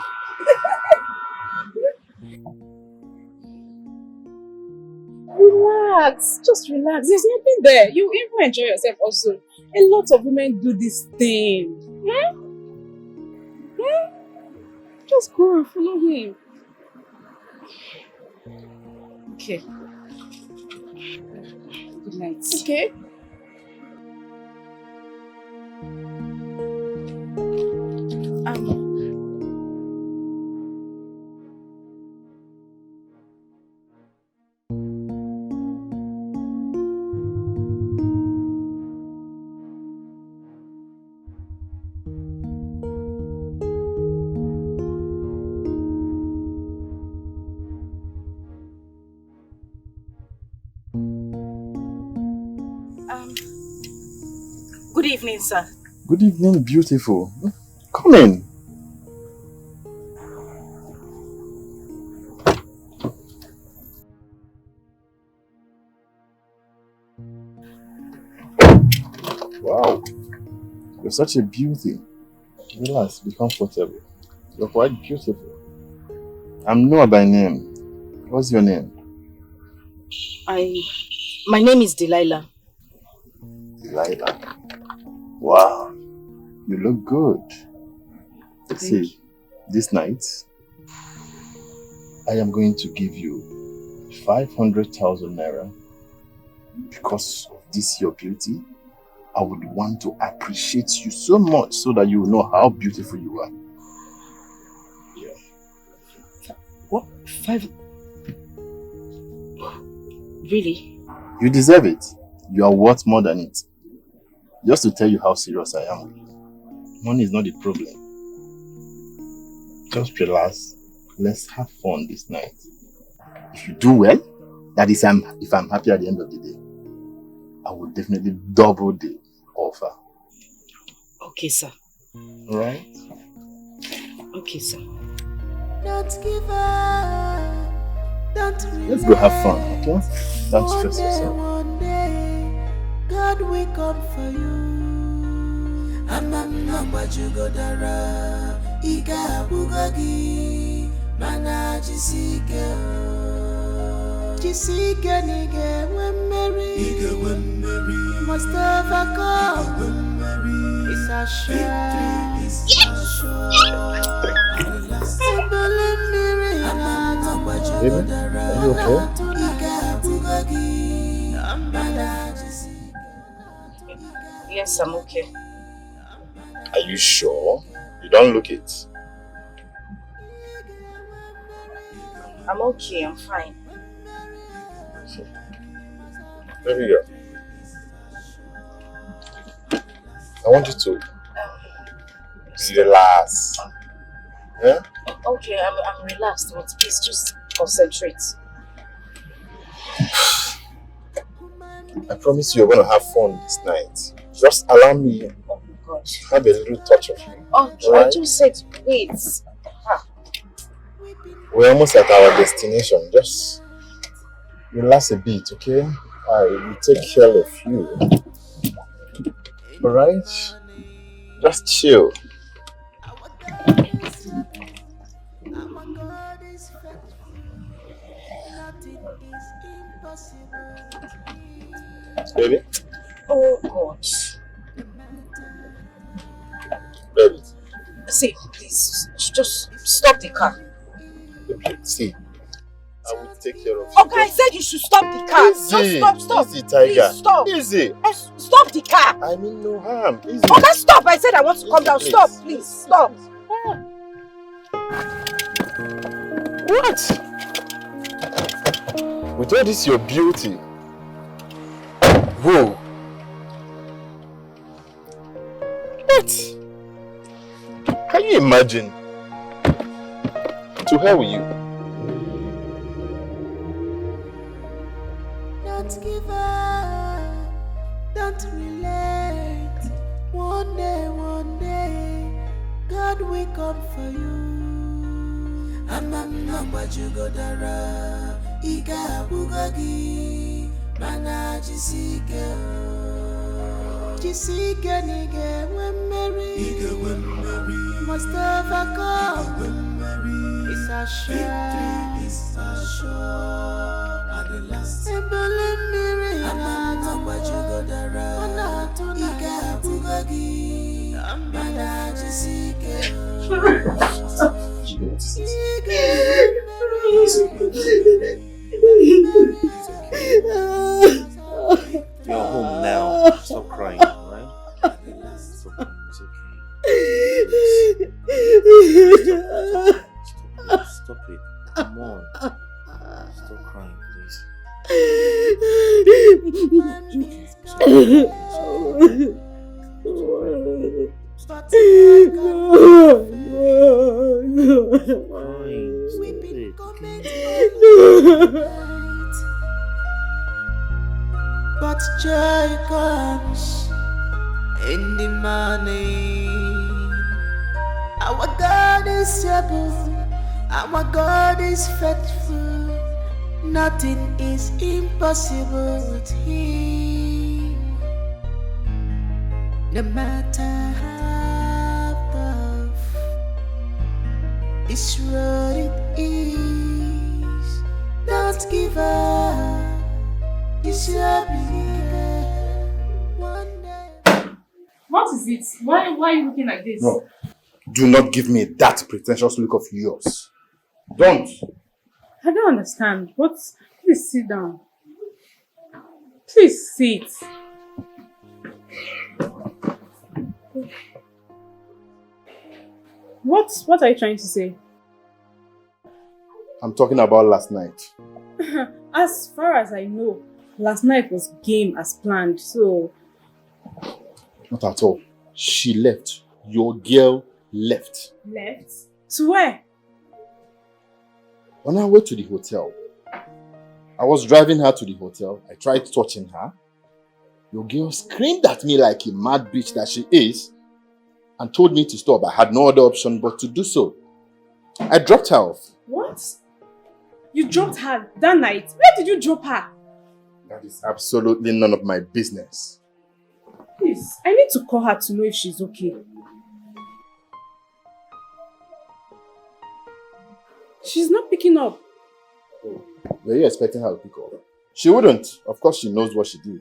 Relax. Just relax. There's nothing there. You even enjoy yourself also. A lot of women do this thing. Just go and follow him. Okay. Good night. Okay? Good evening, sir. Good evening, beautiful. Come in. Wow. You're such a beauty. Relax, be comfortable. You're quite beautiful. I'm Noah by name. What's your name? My name is Delilah. Delilah. Wow. You look good. See, this night, I am going to give you 500,000 naira because of this your beauty. I would want to appreciate you so much so that you know how beautiful you are. Yeah. What? 5? Really? You deserve it. You are worth more than it. Just to tell you how serious I am. Money is not the problem. Just relax. Let's have fun this night. If you do well, that is if I'm happy at the end of the day, I will definitely double the offer. Okay, sir. Alright? Okay, sir. Don't give up. Don't Let's go have fun, okay? Don't stress yourself. One day, God will come for you. I'm not what you go dara. Ika bugagi. Mana jisike. Jisike nige wemeri. Nige wemeri. Must have a come. Wemeri. It's a shame. It's a shame. Baby, are you okay? Yes, I'm okay. Are you sure? You don't look it. I'm okay, I'm fine. Baby girl, I want you to relax. Yeah? Okay, I'm relaxed, but please just concentrate. I promise you're going to have fun this night. Just allow me to have a little touch of you. Okay, right? I just said wait. We're almost at our destination. Just relax a bit, okay? I will take care of you. Alright? Just chill. Baby? Oh God. Baby. See, please, just stop the car. See, I will take care of you. Okay, I said you should stop the car. Easy. Just stop. Easy, Tiger. Please, stop. Easy. Stop the car. I mean no harm. Easy. Okay, stop. I said I want to come down. Please. Stop, please, stop. What? With all this your beauty. Whoa. What? Can you imagine? To hell with you. Don't give up. Don't relent. One day, God will come for you. I'm not what you go dara. Ika bugagi. Mana jisike. Jisike nige wemeri. Nige wemeri. Must have a come. Wemeri. It's a shame. It's a shame. You're home now. Stop crying, alright? Stop crying. It's okay. Stop it. Come on. Stop crying, please. Stop crying. Stop it. But joy comes in the morning. Our God is able, our God is faithful. Nothing is impossible with Him. No matter how tough this road it is, don't give up. What is it? Why are you looking like this? No. Do not give me that pretentious look of yours. Don't. I don't understand. What? Please sit down. Please sit. What are you trying to say? I'm talking about last night. As far as I know, last night was game as planned, so... Not at all. She left. Your girl left. Left? To where? On our way to the hotel. I was driving her to the hotel. I tried touching her. Your girl screamed at me like a mad bitch that she is and told me to stop. I had no other option but to do so. I dropped her off. What? You dropped her that night? Where did you drop her? That is absolutely none of my business. Please, I need to call her to know if she's okay. She's not picking up. Oh, were you expecting her to pick up? She wouldn't. Of course she knows what she did.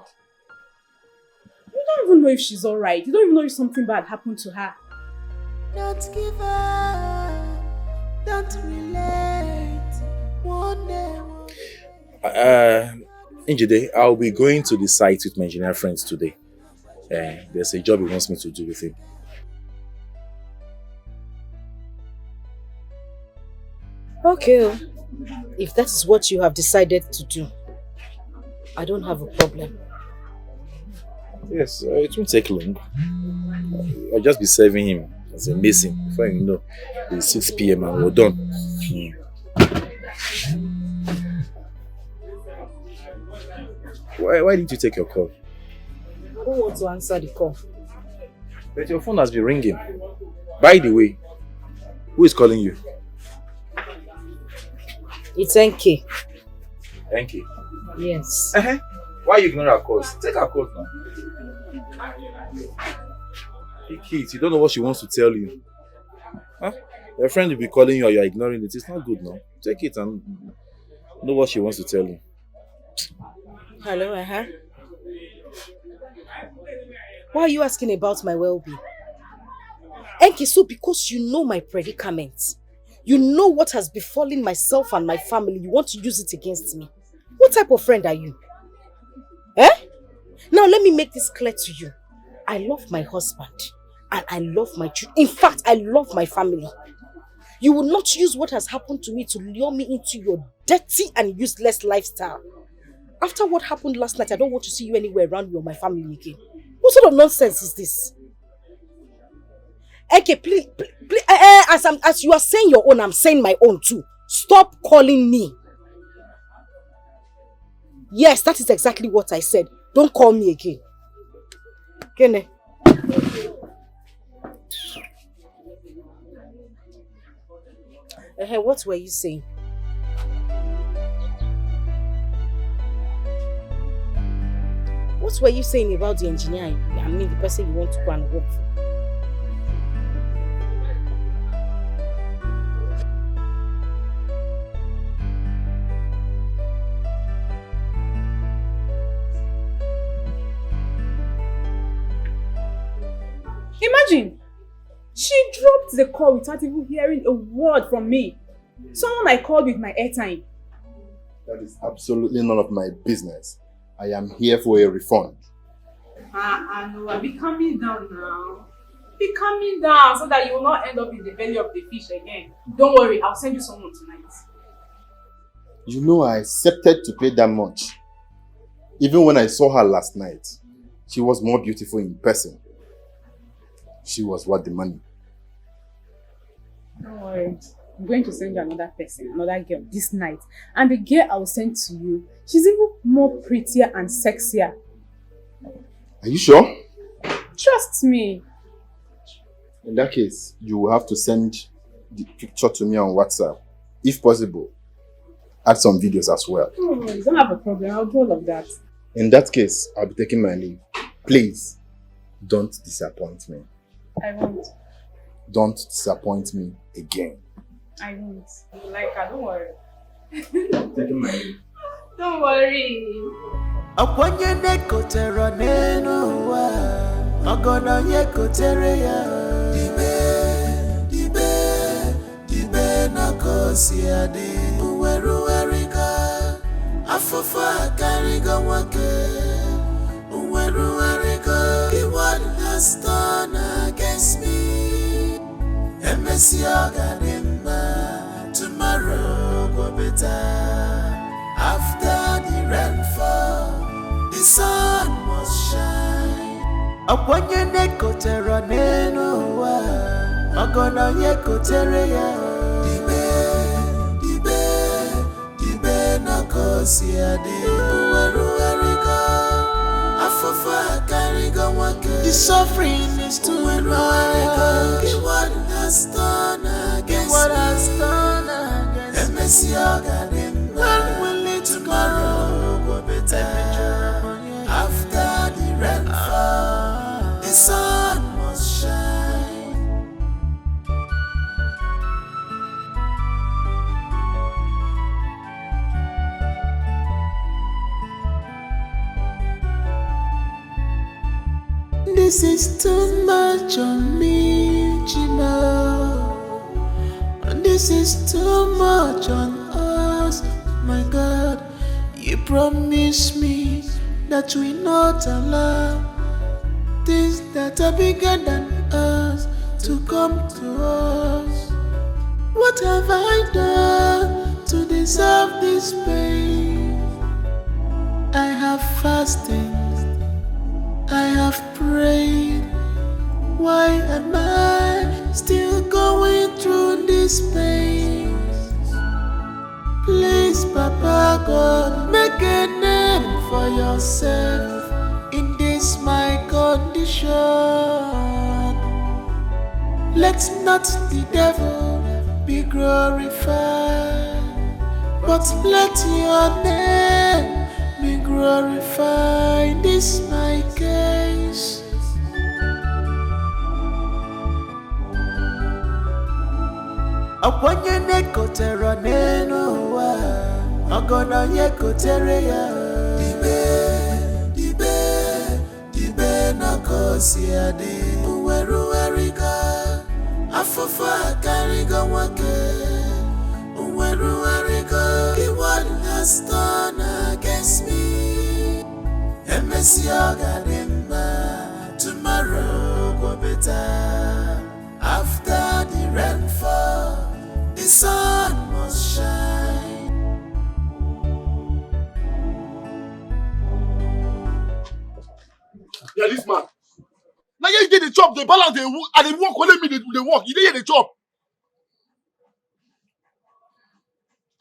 You don't even know if she's alright. You don't even know if something bad happened to her. Don't give up. Don't relate. One day. Njide, I'll be going to the site with my engineer friends today. There's a job he wants me to do with him. Okay. If that is what you have decided to do, I don't have a problem. Yes, it won't take long. I'll just be serving him as a mason. Before you know, it's 6 p.m. and we're done. Why didn't you take your call? Who wants to answer the call? But your phone has been ringing. By the way, who is calling you? It's NK. NK? Yes. Why are you ignoring our calls? Take our calls now. Hey kids, you don't know what she wants to tell you. Huh? Your friend will be calling you and you're ignoring it. It's not good now. Take it and know what she wants to tell you. Hello, Why are you asking about my well-being? Enki, so because you know my predicament, you know what has befallen myself and my family, you want to use it against me. What type of friend are you? Now let me make this clear to you. I love my husband and I love my children. In fact, I love my family. You will not use what has happened to me to lure me into your dirty and useless lifestyle. After what happened last night, I don't want to see you anywhere around me or my family again. What sort of nonsense is this? Okay, please, as you are saying your own, I'm saying my own too. Stop calling me. Yes, that is exactly what I said. Don't call me again. Kene. What were you saying? What were you saying about the engineer? I mean, the person you want to go and work for. Imagine, she dropped the call without even hearing a word from me. Someone I called with my airtime. That is absolutely none of my business. I am here for a refund. Noah, be calming down now. Be calming down so that you will not end up in the belly of the fish again. Don't worry, I'll send you someone tonight. You know I accepted to pay that much. Even when I saw her last night, she was more beautiful in person. She was worth the money. Don't worry. I'm going to send you another person, another girl this night. And the girl I will send to you, she's even more prettier and sexier. Are you sure? Trust me. In that case, you will have to send the picture to me on WhatsApp. If possible, add some videos as well. Oh, you don't have a problem. I'll do all of that. In that case, I'll be taking my leave. Please, don't disappoint me. I won't. Don't disappoint me again. I won't. You like her, don't worry. Taking my leave. Don't worry. Akwanye nekotera neno wa Ogono yekotere ya Dibe na kosi ade Uweru erika Afofa kariga wake Uweru erika What has done against me Emesi oganimba Tomorrow go better After the rainfall, the sun must shine. Akwanye nekotera neno wa, Ogono yekotere ya. Dibe na kosi ade. Uweru erika, afofa kariga wake. The suffering is too much. What has done against me? Emesi oganimba. When will it tomorrow go better? After the rainfall, the sun must shine. This is too much on me, Chima. This is too much on us, my God. You promised me that we not allow things that are bigger than us to come to us. What have I done to deserve this pain? I have fasted, I have prayed. Why am I still going through this pain? Please, Papa God, make a name for yourself in this my condition. Let not the devil be glorified, but let your name be glorified in this my case. Akwanye nekotera neno wa Ogono yekotere ya Dibe na kosi ade Uweru erika Afofa kariga wake Uweru erika What has done against me Emesi oganimba Tomorrow go better After the rainfall the sun must shine. Yeah, this man. Now you get the chop, the balance, and they walk. When they walk, you didn't get the chop.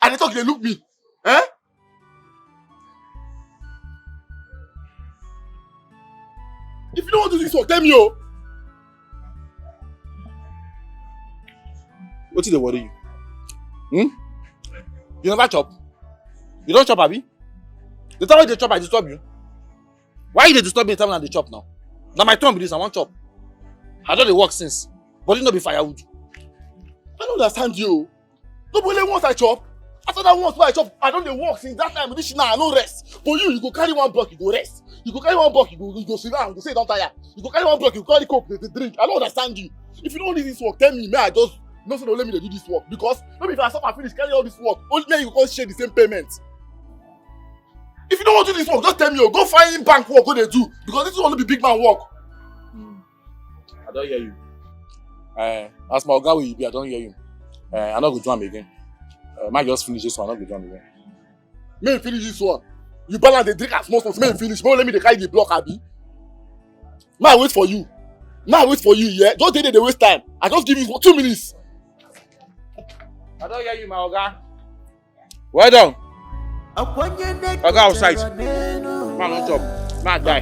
And they talk, they look me. Eh? If you don't want to do this, tell me, oh. What did they worry you? You never chop? You don't chop, Abi? The time they chop, I disturb you. Why you disturb me the time I they chop now? Now my turn be this, I want chop. I don't work since. But it not be firewood. I don't understand you. Nobody wants I chop. After that once where I chop, I don't dey work since that time. This shit now I no rest. But you go carry one block, you go rest. You go carry one block, you go sit down, you go say you don't tire. You go carry one block, you go carry coke, they drink. I don't understand you. If you don't need this work, tell me, may I just no say don't let me dey do this work because maybe if I stop and finish carry all this work, only then you go share the same payment. If you don't want to do this work, just tell me. Go find bank work, go dey do because this is only be big man work. I don't hear you. As my oga wey you be, I don't hear you. I no go do am again. Might just finish this one, I no go do am again. May you finish this one. You balance the drink as small small. May you finish. May you let me dey carry the block, abi. May I wait for you. May I wait for you, yeah? Don't take the waste time. I just give you 2 minutes. I don't hear you, my oga. Well done. Oga outside. Man on top. Man die.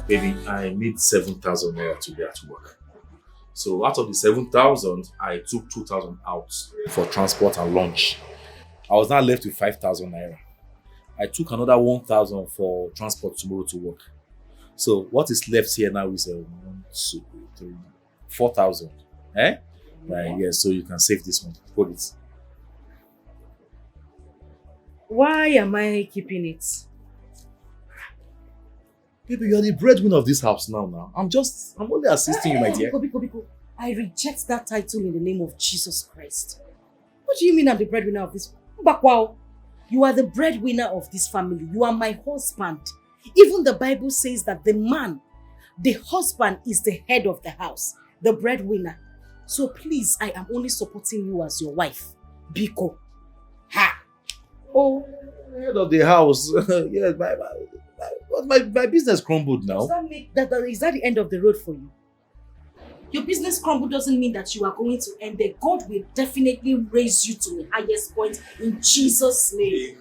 Baby, I need 7,000 naira to be at work. So out of the 7,000, I took 2,000 out for transport and lunch. I was now left with 5,000 naira. I took another 1,000 for transport tomorrow to work. So what is left here now is 1, 2, 3, 4,000. Eh? Right, yes, so you can save this one. Hold it. Why am I keeping it? Baby, you are the breadwinner of this house now. I'm only assisting you, my dear. Biko. I reject that title in the name of Jesus Christ. What do you mean I'm the breadwinner of this? Bakwao, you are the breadwinner of this family. You are my husband. Even the Bible says that the husband is the head of the house, the breadwinner. So please, I am only supporting you as your wife. Biko. Ha! Oh, head of the house. Yes, my business crumbled now. Is that the end of the road for you? Your business crumble doesn't mean that you are going to end there. God will definitely raise you to the highest point in Jesus' name.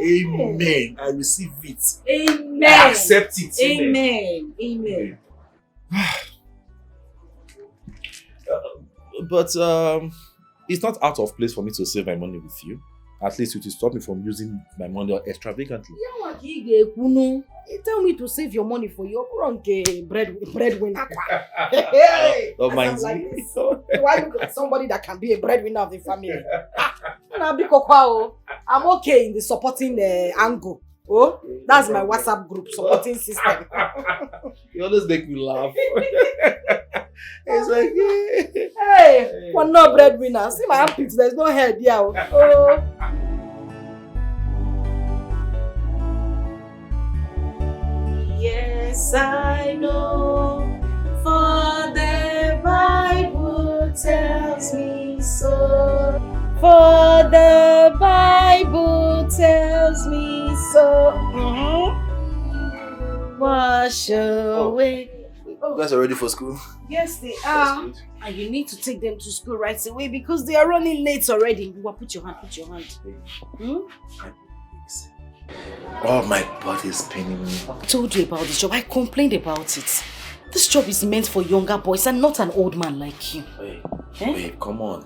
Amen. I receive it. Amen. I accept it. Amen. But it's not out of place for me to save my money with you. At least it will stop me from using my money extravagantly. You tell me to save your money for your breadwinner. Don't mind me. Why look at somebody that can be a breadwinner of the family? I'm okay in the supporting angle. Oh, that's my WhatsApp group supporting system. You always make me laugh. It's like, hey, we're not breadwinner. See my armpits, there's no head here. Oh. Yes, I know, for the Bible tells me so. For the Bible tells me so. Wash away. You guys are ready for school? Yes, they are. And you need to take them to school right away because they are running late already. Put your hand. Oh, my body is paining me. I told you about this job. I complained about it. This job is meant for younger boys and not an old man like you. Babe, come on.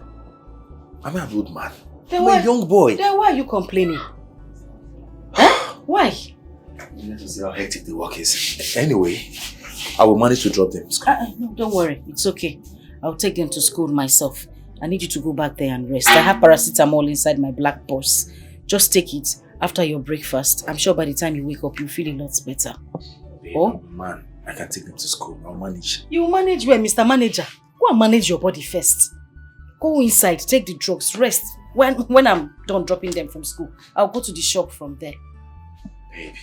I'm an old man. I'm a young boy. Then why are you complaining? Huh? Why? You need to see how hectic the work is. Anyway, I will manage to drop them to school. No, don't worry. It's okay. I'll take them to school myself. I need you to go back there and rest. I have paracetamol inside my black purse. Just take it after your breakfast. I'm sure by the time you wake up, you'll feel a lot better. Babe, oh? Man, I can take them to school. I'll manage. You manage where, Mr. Manager? Go and manage your body first. Go inside, take the drugs, rest. When I'm done dropping them from school, I'll go to the shop from there. Baby,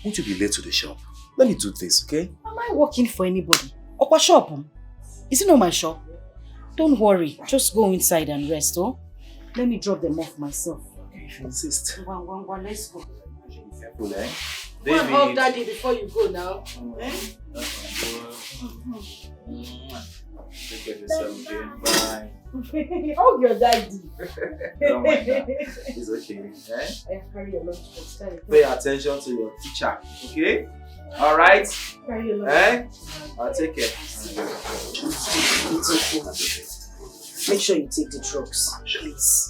won't you be late to the shop? Let me do this, okay? Am I working for anybody? Okwa shop? Is it not my shop? Don't worry, just go inside and rest, oh? Let me drop them off myself. Okay, if you insist. Let's go. Be careful, eh? Go and hug daddy before you go now. Take care of yourself, okay? Bye. Hug your daddy. Don't mind that. It's okay, eh? Carry your lunch. Pay attention to your teacher, okay? Alright? Carry your lunch. Eh? I'll take care. It's okay. Make sure you take the drugs, please.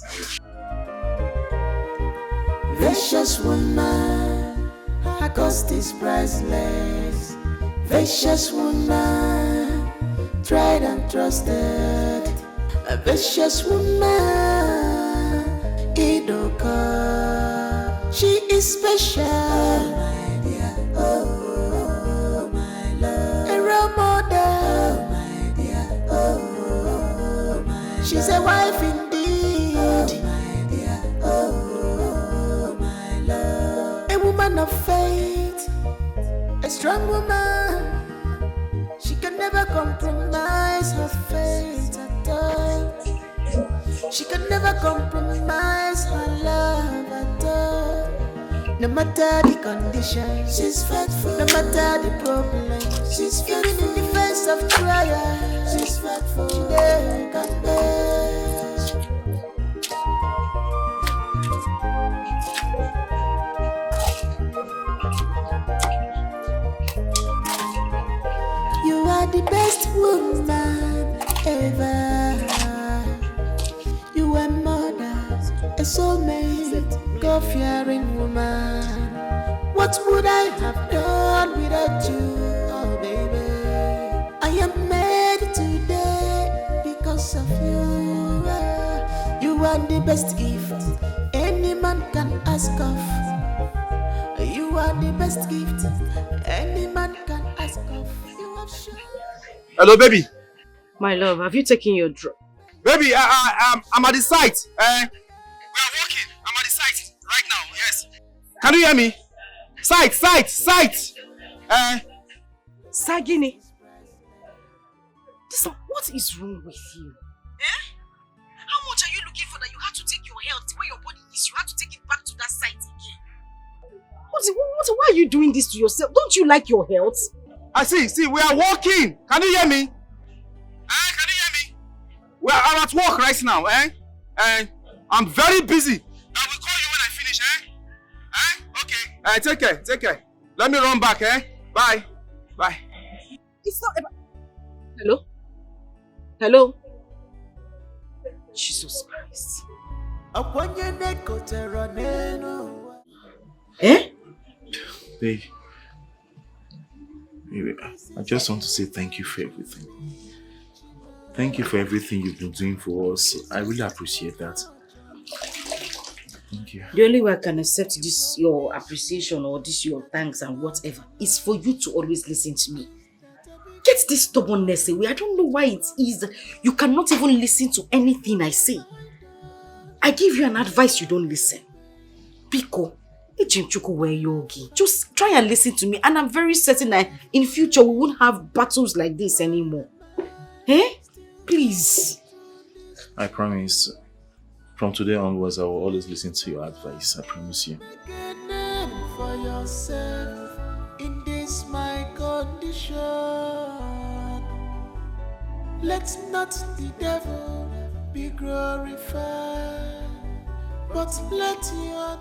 Precious woman, her cost is priceless. Vicious woman, tried and trusted. A vicious woman, Idoka. She is special, oh my dear, oh my love. A role model, oh my dear, oh my love. She's a wife indeed, oh my dear, oh my love. A woman of faith, a strong woman. She can never compromise her faith at all. She can never compromise her love at all. No matter the conditions, she's faithful. No matter the problems, she's faithful. Even in the face of trial, she's faithful. She never can bear. You are the best woman ever. You are mother, a soulmate, God-fearing woman. What would I have done without you, oh baby? I am made today because of you. You are the best gift any man can ask of. You are the best gift any man can ask of. Hello, baby. My love, have you taken your drug? Baby, I'm at the site. We are walking. I'm at the site right now. Yes. Can you hear me? Site. Sagini. What is wrong with you? How much are you looking for that you had to take your health where your body is? You had to take it back to that site again. Why are you doing this to yourself? Don't you like your health? I see, we are walking. Can you hear me? Can you hear me? I'm at work right now, And I'm very busy. I will call you when I finish, Okay. Take care. Let me run back, Bye. It's not about... Hello? Jesus Christ. Babe, I just want to say thank you for everything. Thank you for everything you've been doing for us. I really appreciate that. Thank you. The only way I can accept this, your appreciation or this, your thanks and whatever, is for you to always listen to me. Get this stubbornness away. I don't know why it is. You cannot even listen to anything I say. I give you an advice, you don't listen. Biko, just try and listen to me, and I'm very certain that in future we won't have battles like this anymore. Please. I promise. From today onwards, I will always listen to your advice. I promise you. For yourself in this my condition. Let not the devil be glorified, but let your